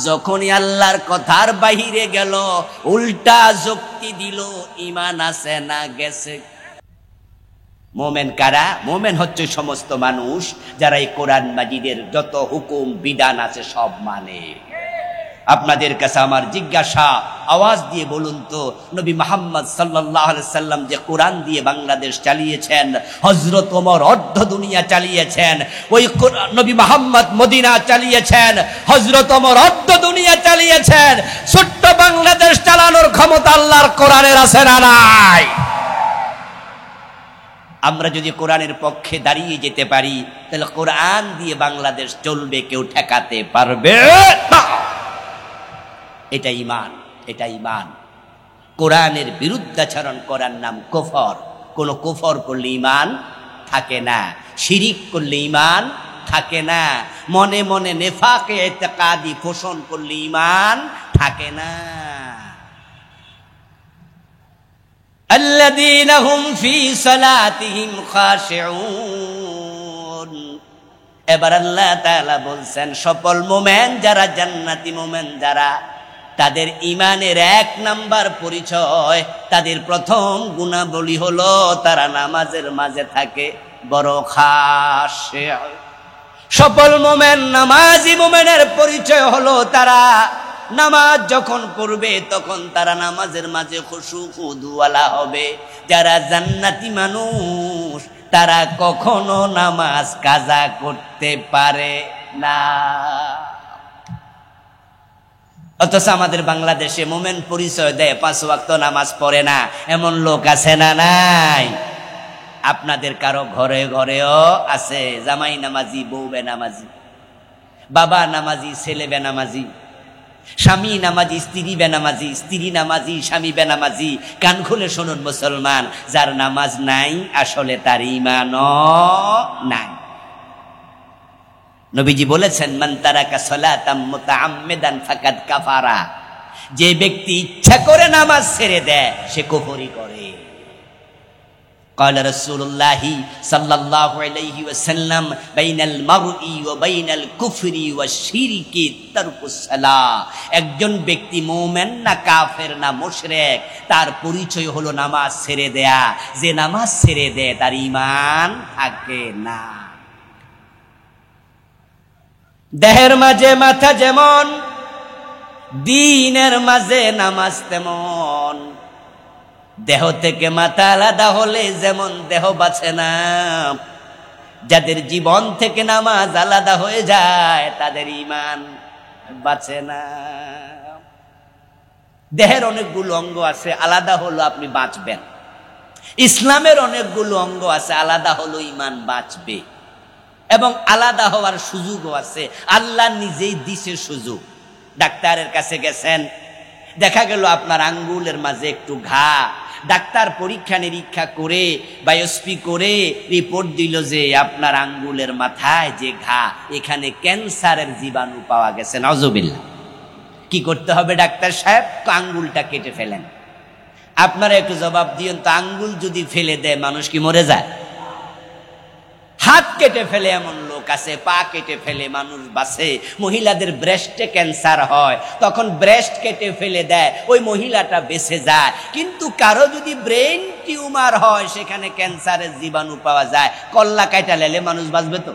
যখনই আল্লাহর কথার বাহিরে গেল, উল্টা যুক্তি দিল, ঈমান আছে না গেছে? মোমেন কারা? মোমেন হচ্ছে সমস্ত মানুষ যারা এই কোরআন মাজিদের যত হুকুম বিধান আছে সব মানে। আপনাদের কাছে আমার জিজ্ঞাসা, আওয়াজ দিয়ে বলুন তো, নবী মুহাম্মদ সাল্লাল্লাহু আলাইহি সাল্লাম যে কোরআন দিয়ে বাংলাদেশ চালিয়েছেন, হযরত ওমর অর্ধ দুনিয়া চালিয়েছেন, ওই নবী মুহাম্মদ মদিনা চালিয়েছেন, হযরত ওমর অর্ধ দুনিয়া চালিয়েছেন, ছোট্ট বাংলাদেশ চালানোর ক্ষমতা আল্লাহর কোরআনের আছে না নাই? আমরা যদি কোরআনের পক্ষে দাঁড়িয়ে যেতে পারি, তাহলে কোরআন দিয়ে বাংলাদেশ চলবে, কেউ ঠেকাতে পারবে না। এটা ঈমান, এটা ঈমান। কোরআনের বিরুদ্ধাচরণ করার নাম কুফর। কোন কুফর করলে ঈমান থাকে না, শিরিক করলে ঈমান থাকে না, মনে মনে নেফাকে ইতিকাদি পোষণ করলে ঈমান থাকে না। আল্লাযীনা হুম ফী সালাতিহিম খাশিউন। এবার আল্লাহ তাআলা বলছেন, সফল মোমেন যারা, জান্নাতি মোমেন যারা, তাদের ঈমানের 1 নাম্বার পরিচয়, তাদের প্রথম গুণাবলী হলো তারা নামাজের মাঝে থাকে বড় খাশি। সফল মোমেন, নামাজি মোমেনের পরিচয় হলো তারা নামাজ যখন পড়বে তখন তারা নামাজের মাঝে খুশু খুদুওয়ালা হবে। যারা জান্নাতি মানুষ তারা কখনো নামাজ কাজা করতে পারে না। অথচ আমাদের বাংলাদেশে মোমেন পরিচয় দেয়, 5 ওয়াক্ত নামাজ পড়ে না, এমন লোক আছে না নাই? আপনাদের কারো ঘরে ঘরেও আছে জামাই নামাজি, বউ বেনামাজি, বাবা নামাজি, ছেলে বেনামাজি, স্বামী নামাজি, স্ত্রী বেনামাজি, স্ত্রী নামাজি, স্বামী বেনামাজি। কান খুলে শুনুন মুসলমান, যার নামাজ নাই আসলে তার ঈমানও নাই। নবীজি বলেছেন, মান তারাকা সালাতাম মুতাআম্মিদান ফাকাদ কাফারা। যে ব্যক্তি ইচ্ছা করে নামাজ ছেড়ে দেয় সে কুফরি করে। قال رسول الله صلى الله عليه وسلم بين المرء وبين الكفر والشرك ترك الصلاة। একজন ব্যক্তি মুমিন না কাফের না মুশরিক, তার পরিচয় হলো নামাজ ছেড়ে দেয়া। যে নামাজ ছেড়ে দেয় তার ঈমান থাকে না। দেহের মাঝে মাথা যেমন, দ্বীনের মাঝে নামাজ তেমন। দেহ থেকে মাথা আলাদা হলে যেমন দেহ বাঁচে না, যাদের জীবন থেকে নামাজ আলাদা হয়ে যায় তাদের ঈমান বাঁচে না। দেহের অনেকগুলো অঙ্গ আছে, আলাদা হলো আপনি বাঁচবেন। ইসলামের অনেকগুলো অঙ্গ আছে, আলাদা হলো ঈমান বাঁচবে। এবং আলাদা হওয়ার সুযোগও আছে, আল্লাহ নিজেই দিছে সুযোগ। ডাক্তারের কাছে গেছেন, দেখা গেল আপনার আঙ্গুলের মাঝে একটু ঘা। ডাক্তার পরীক্ষা নিরীক্ষা করে বায়োপসি করে রিপোর্ট দিল যে আপনার আঙ্গুলের মাথায় যে ঘা, এখানে ক্যান্সারের জীবাণু পাওয়া গেছে। নাউজুবিল্লাহ। কি করতে হবে ডাক্তার সাহেব? আঙ্গুলটা কেটে ফেলেন। আপনারা একটু জবাব দিয়েন তো, আঙ্গুল যদি ফেলে দেয় মানুষ কি মরে যায়? হাত কেটে ফেলে এমন লোক আছে, পা কেটে ফেলে মানুষ বাঁচে। মহিলাদের ব্রেস্টে ক্যান্সার হয়, তখন ব্রেস্ট কেটে ফেলে দেয়, ওই মহিলাটা বেঁচে যায়। কিন্তু কারো যদি ব্রেন টিউমার হয়, সেখানে ক্যান্সারের জীবাণু পাওয়া যায়, কল্লা কাটা লেলে মানুষ বাঁচবে তো?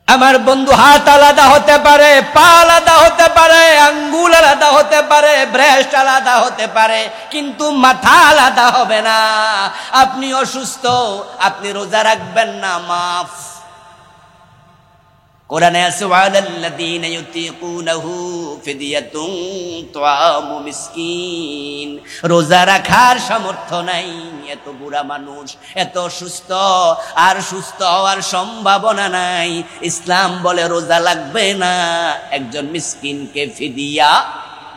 আমার বন্ধু, হাত আলাদা হতে পারে, পা আলাদা হতে পারে, আঙ্গুল আলাদা হতে পারে, ব্রেস্ট আলাদা হতে পারে, কিন্তু মাথা আলাদা হবে না। আপনি অসুস্থ, আপনি রোজা রাখবেন না, মাফ। কোরআনে আছে ওয়ালাল্লাযীনা ইউতিকুনাহু ফিদিয়াতুন তুআমু মিসকিন। রোজা রাখার সামর্থ্য নাই, এত বুড়া মানুষ, এত অসুস্থ, আর সুস্থ হওয়ার সম্ভাবনা নাই। ইসলাম বলে রোজা লাগবে না, একজন মিসকিনকে ফিদিয়া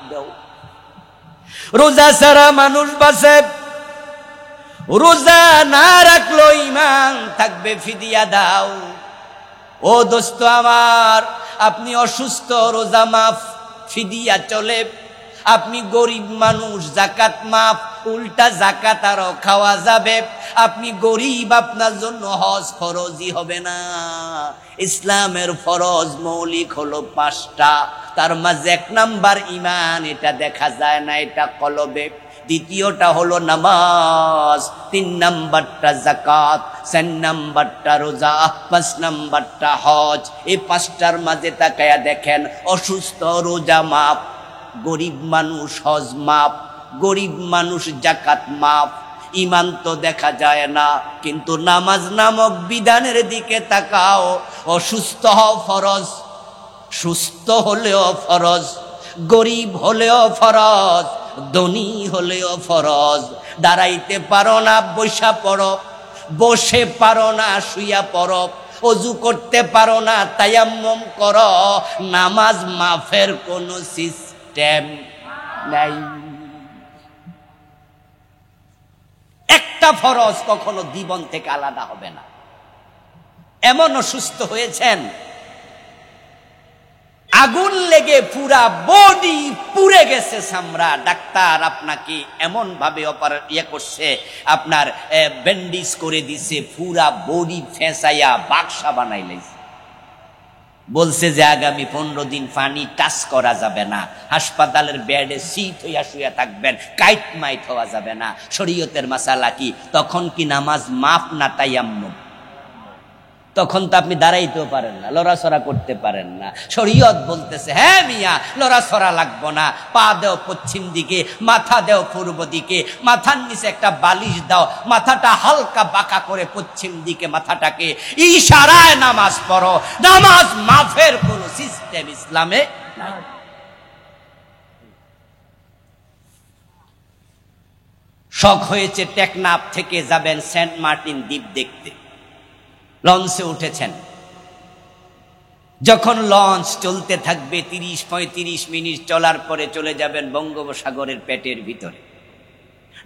দাও। রোজা ছাড়া মানুষ বাঁচে, রোজা না রাখলো ঈমান থাকবে, ফিদিয়া দাও। ও দোস্ত আমার, আপনি অসুস্থ, রোজা মাফ, ফিদিয়া চলে। আপনি গরিব মানুষ, যাকাত মাফ, উল্টা যাকাত আরো খাওয়া যাবে। আপনি গরিব, আপনার জন্য হজ ফরজই হবে না। ইসলামের ফরজ মৌলিক হলো 5টা, তার মাঝে 1 নাম্বার ঈমান, এটা দেখা যায় না, এটা কলবে। দ্বিতীয়টা হলো নামাজ, 3 নাম্বারটা যাকাত, 4 নাম্বারটা রোজা, 5 নাম্বারটা হজ। এই 5টার মাঝে তাকায়া দেখেন, অসুস্থ রোজা মাপ, গরিব মানুষ হজ মাপ, গরিব মানুষ যাকাত মাপ। ঈমান তো দেখা যায় না, কিন্তু নামাজ নামক বিধানের দিকে তাকাও। অসুস্থ হও ফরজ, সুস্থ হলেও ফরজ, গরিব হলেও ফরজ, ধনী হলেও ফরজ। দাঁড়াইতে পারো না, বসা পড়ো, বসে পারো না, শুইয়া পড়ো, ওযু করতে পারো না, তায়াম্মুম করো। নামাজ মাফের কোনো সিস্টেম নাই। একটা ফরজ কখনো জীবন থেকে আলাদা হবে না। এমন অসুস্থ হয়েছেন, আগুন লেগে পুরা বডি পুড়ে গেছে চামড়া, ডাক্তার আপনাকে এমন ভাবে করছে, আপনার ব্যান্ডেজ করে দিছে, পুরা বডি ফেঁসাইয়া বাক্সা বানাই লাইছে। বলছে যে আগামী 15 দিন পানি টাচ করা যাবে না, হাসপাতালের বেডে সিট হইয়া শুয়ে থাকবেন, কাইট মাইট হওয়া যাবে না। শরীয়তের মাসালা কি? তখন কি নামাজ মাফ না তায়াম্মুম? তখন তো আপনি দাঁড়াইতেও পারেন না, লড়াছড়া করতে পারেন না। শরীয়ত বলতেছে, হ্যাঁ মিয়া, লড়াছড়া লাগবো না, পা দেও পশ্চিম দিকে, মাথা দেও পূর্ব দিকে, মাথার নিচে একটা বালিশ দাও, মাথাটা হালকা বাঁকা করে পশ্চিম দিকে মাথাটাকে, ইশারায় নামাজ পড়ো। নামাজ মাফের কোন সিস্টেম ইসলামে নাই। শখ হয়েছে টেকনাফ থেকে যাবেন সেন্ট মার্টিন দ্বীপ দেখতে, লঞ্চে উঠেছেন। যখন লঞ্চ চলতে থাকবে 30-35 মিনিট চলার পরে চলে যাবেন বঙ্গোপসাগরের পেটের ভিতরে।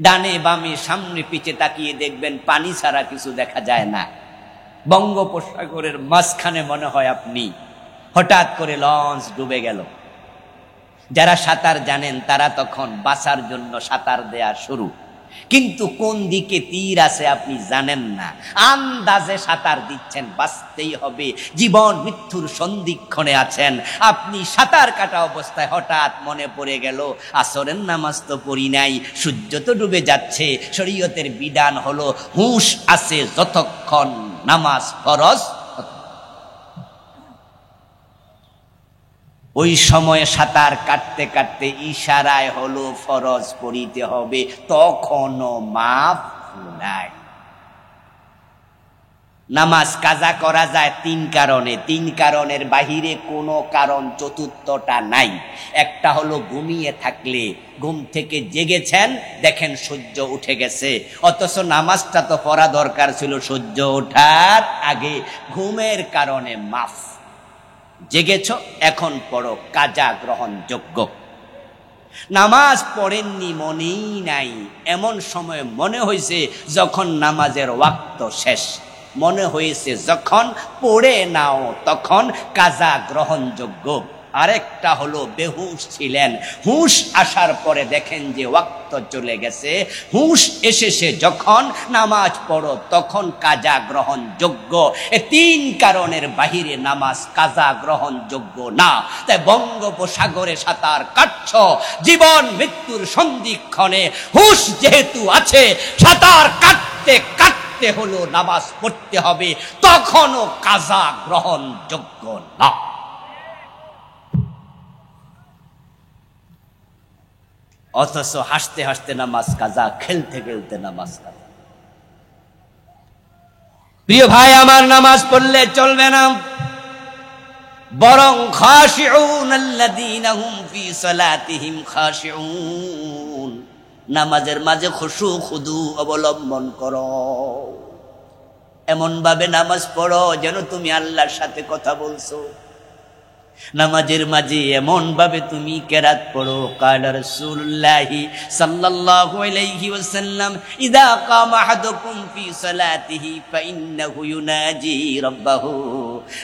ডানে বামে সামনে পিছে তাকিয়ে দেখবেন পানি ছাড়া কিছু দেখা যায় না। বঙ্গোপসাগরের মাঝখানে মনে হয় আপনি। হঠাৎ করে লঞ্চ ডুবে গেল। যারা সাঁতার জানেন তারা তখন বাঁচার জন্য সাঁতার দেয়া শুরু, কিন্তু কোন দিকে তীর আছে আপনি জানেন না, আন্দাজে সাঁতার দিচ্ছেন, বাঁচতেই হবে, জীবন মৃত্যুর সন্ধিক্ষণে আছেন। আপনি সাঁতার কাটা অবস্থায় হঠাৎ মনে পড়ে গেল আসরের নামাজ তো পড়ি নাই, সূর্য তো ডুবে যাচ্ছে। শরীয়তের বিধান হলো হুঁশ আছে যতক্ষণ নামাজ ফরজ, ওই সময়ে সাঁতার কাটতে কাটতে ইশারায় হলো ফরজ পড়িতে হবে, তখনও মাফ নাই। নামাজ কাজা করা যায় তিন কারণে, তিন কারণের বাহিরে কোনো কারণ চতুর্থটা নাই। একটা হলো ঘুমিয়ে থাকলে, ঘুম থেকে জেগেছেন, দেখেন সূর্য উঠে গেছে, অথচ নামাজটা তো পড়া দরকার ছিল সূর্য ওঠার আগে, ঘুমের কারণে মাফ। জেগেছ, এখন পড়ো, কাজা গ্রহণযোগ্য। নামাজ পড়েননি, মনেই নাই, এমন সময় মনে হয়েছে যখন নামাজের ওয়াক্ত শেষ, মনে হয়েছে যখন পড়ে নাও তখন কাজা গ্রহণযোগ্য। আরেকটা হলো বেহুশ ছিলেন, হুঁশ আসার পরে দেখেন যে ওয়াক্ত চলে গেছে, হুঁশ এসেছে যখন, নামাজ পড়ো তখন কাজা গ্রহণযোগ্য। এই তিন কারণের বাহিরে নামাজ কাজা গ্রহণযোগ্য না। তাই বঙ্গোপসাগরে সাঁতার কাটছ, জীবন মৃত্যুর সন্ধিক্ষণে হুঁশ যেহেতু আছে, সাঁতার কাটতে কাটতে হলো নামাজ পড়তে হবে, তখনও কাজা গ্রহণযোগ্য না। অথচ হাসতে হাসতে নামাজ কাজা, খেলতে খেলতে নামাজ কাজা। প্রিয় ভাই আমার, নামাজ পড়লে চলবে না, বরং খাশিউন আল্লাযীনা হুম ফি সালাতিহিম খাশিউন, নামাজের মাঝে খুশু খুদু অবলম্বন করো, এমন ভাবে নামাজ পড়ো যেন তুমি আল্লাহর সাথে কথা বলছো। নামাজের মাঝে এমন ভাবে তুমি কেরাত পড়ো, কালা রাসূলুল্লাহি সাল্লাল্লাহু আলাইহি ওয়াসাল্লাম, ইযা কামা আহাদুকুম ফি সালাতিহি ফাইন্নাহু ইউনাজি রাব্বাহু।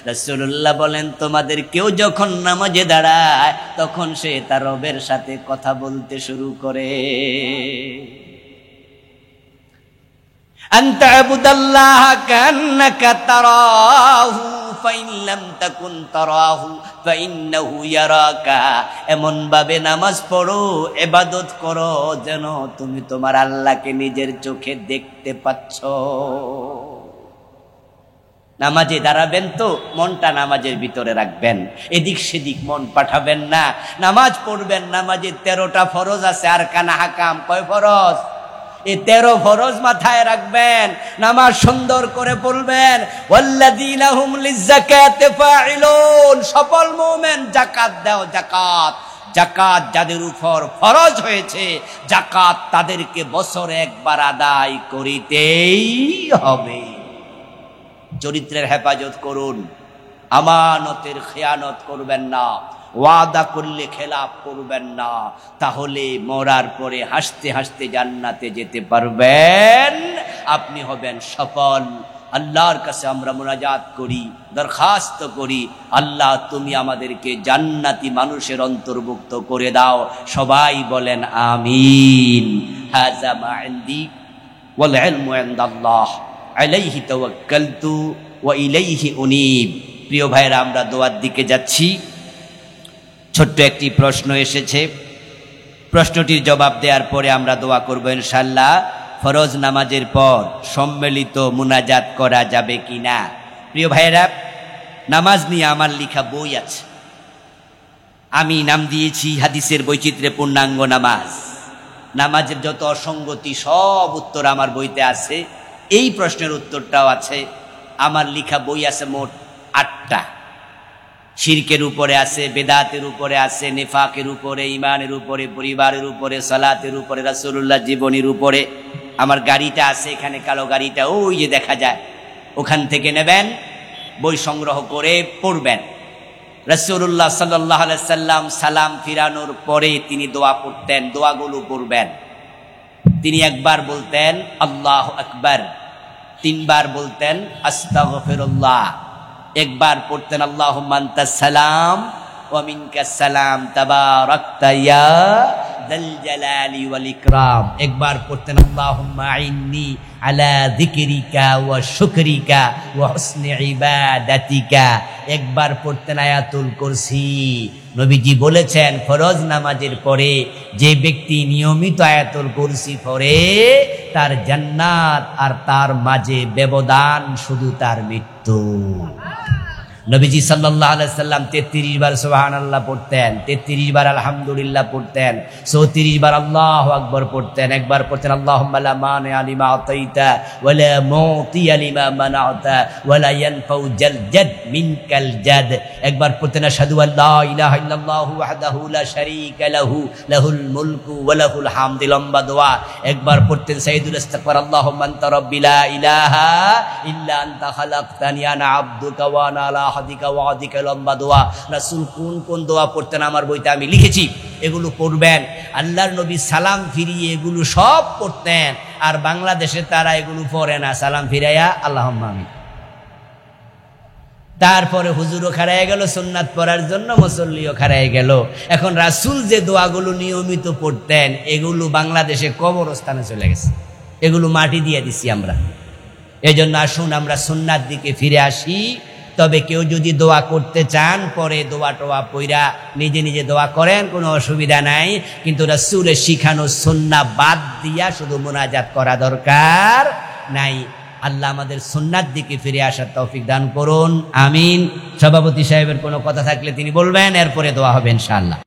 রাসূলুল্লাহ বলেন, তোমাদের কেউ যখন নামাজে দাঁড়ায় তখন সে তার রবের সাথে কথা বলতে শুরু করে। আনতা আবুদাল্লাহ কান্নাকা তারাহু ফাইন লাম তাকুন তারাহু ফাইন্নাহু ইয়ারাকা। এমন ভাবে নামাজ পড়ো, ইবাদত করো যেন তুমি তোমার আল্লাহকে নিজের চোখে দেখতে পাচ্ছ। নামাজে দাঁড়াবেন তো মনটা নামাজের ভিতরে রাখবেন, এদিক সেদিক মন পাঠাবেন না। নামাজ পড়বেন, নামাজে 13টা ফরজ আছে, আর কানা হাকাম কয় ফরজ? এই 13 ফরজ মাথায় রাখবেন, নামাজ সুন্দর করে পড়বেন। ওয়াল্লাযীনা হুম লিয-যাকাতি ফাইলুন, সফল মুমিন যাকাত দাও, যাকাত। যাকাত যাদের উপর ফরজ হয়েছে, যাকাত তাদেরকে বছরে একবার আদায় করিতেই হবে। চরিত্রের হেফাজত করুন, আমানতের খেয়ানত করবেন না, ওয়াদা করলে খেলাপ করবেন না, তাহলে মরার পরে হাসতে হাসতে জান্নাতে যেতে পারবেন, আপনি হবেন সফল। আল্লাহর কাছে আমরা মুনাজাত করি, দরখাস্ত করি, আল্লাহ তুমি আমাদেরকে জান্নাতি মানুষের অন্তর্ভুক্ত করে দাও। সবাই বলেন আমিন। হাযা মা ইনদি ওয়াল ইলমু ইনদাল্লাহ আলাইহি তাওয়াক্কালতু ওয়া ইলাইহি উনীব। প্রিয় ভাইরা, আমরা দোয়ার দিকে যাচ্ছি। ছোট্ট একটি প্রশ্ন এসেছে, প্রশ্নটির জবাব দেওয়ার পরে আমরা দোয়া করব ইনশাআল্লাহ। ফরজ নামাজের পর সম্মিলিত মুনাজাত করা যাবে কিনা? প্রিয় ভাইরা, নামাজ নিয়ে আমার লেখা বই আছে, আমি নাম দিয়েছি হাদিসের বৈচিত্র্যে পূর্ণাঙ্গ নামাজ। নামাজের যত অসঙ্গতি সব উত্তর আমার বইতে আছে, এই প্রশ্নের উত্তরটাও আছে। আমার লেখা বই আছে মোট 8টা। শিরকের উপরে আছে, বেদাতের উপরে আছে, নিফাকের উপরে, ইমানের উপরে, পরিবারের উপরে, সালাতের উপরে, রাসূলুল্লাহ জীবনীর উপরে। আমার গাড়িটা আছে এখানে, কালো গাড়িটা ওই যে দেখা যায়, ওখান থেকে নেবেন, বই সংগ্রহ করে পড়বেন। রাসূলুল্লাহ সাল্লাল্লাহু আলাইহি সাল্লাম সালাম ফিরানোর পরে তিনি দোয়া পড়তেন, দোয়াগুলো পড়বেন। তিনি একবার বলতেন আল্লাহু আকবার, 3 বার বলতেন আস্তাগফিরুল্লাহ, একবার পড়তেন আল্লাহুম্মা আনতাস সালাম ওয়া মিনকাস সালাম তাবারাকতা ইয়া যাল জালালি ওয়াল ইকরাম। একবার পড়তেন আল্লাহুম্মা আইন্নি আলা যিকরিকা ওয়া শুকরিকা ওয়া হুসনি ইবাদাতিকা। একবার পড়তেন আয়াতুল কুরসি। নবীজি বলেছেন ফরজ নামাজের পরে যে ব্যক্তি নিয়মিত আয়াতুল কুরসি পড়ে তার জান্নাত আর তার মাঝে ব্যবধান শুধু তার মৃত্যু। নবীজি সাল্লাল্লাহু আলাইহি সাল্লাম 33 বার সুবহানাল্লাহ পড়তেন, 33 বার আলহামদুলিল্লাহ পড়তেন, 34 বার আল্লাহু আকবার পড়তেন। একবার পড়তেন আল্লাহুম্মা লা মানিআ লিমা আতাইতা ওয়া লা মুতিয়া লিমা মানাতা ওয়া লা ইয়ানফাউ জাল জাদ মিনকাল জাদ। একবার পড়তেন আশহাদু আল্লা ইলাহা ইল্লাল্লাহু ওয়াহদাহু লা শারীকা লাহু লাহুল মুলকু ওয়া লাহুল হামদু। লম্বা দোয়া। একবার পড়তেন সাইয়্যিদুল ইস্তিগফার আল্লাহুম্মা আনতা রাব্বি লা ইলাহা ইল্লা আনতা খালাকতানি আনা আবদুকা ওয়া আনা আলা আহদিকা ওয়া আদিকা। লম্বা দোয়া। রাসূল কোন কোন দোয়া পড়তেন আমার বইতে আমি লিখেছি, এগুলো পড়বেন। আল্লাহর নবী সালাম ফিরিয়ে এগুলো সব পড়তেন, আর বাংলাদেশে তারা এগুলো পড়ে না। সালাম ফিরাইয়া আল্লাহুম্মা আমিন। তারপরে হুজুরও খাড়ায় গেল সুন্নাত পড়ার জন্য, মুসল্লিও খাড়ায় গেল। এখন রাসূল যে দোয়াগুলো নিয়মিত পড়তেন এগুলো বাংলাদেশে কবরস্থানে চলে গেছে, এগুলো মাটি দিয়ে দিছি আমরা। এজন্য আসুন আমরা সুন্নাত দিকে ফিরে আসি। তবে কেউ যদি দোয়া করতে চান পরে দোয়া টোয়া পইরা নিজে নিজে দোয়া করেন, কোনো অসুবিধা নাই। কিন্তু রাসূলের শিখানো সুন্নাহ বাদ দিয়া শুধু মুনাজাত করা দরকার নাই। আল্লাহ আমাদের সুন্নাত দিকে ফিরে আসার তৌফিক দান করুন, আমিন। সভাপতি সাহেবের কোনো কথা থাকলে তিনি বলবেন, এরপরে দোয়া হবে ইনশাআল্লাহ।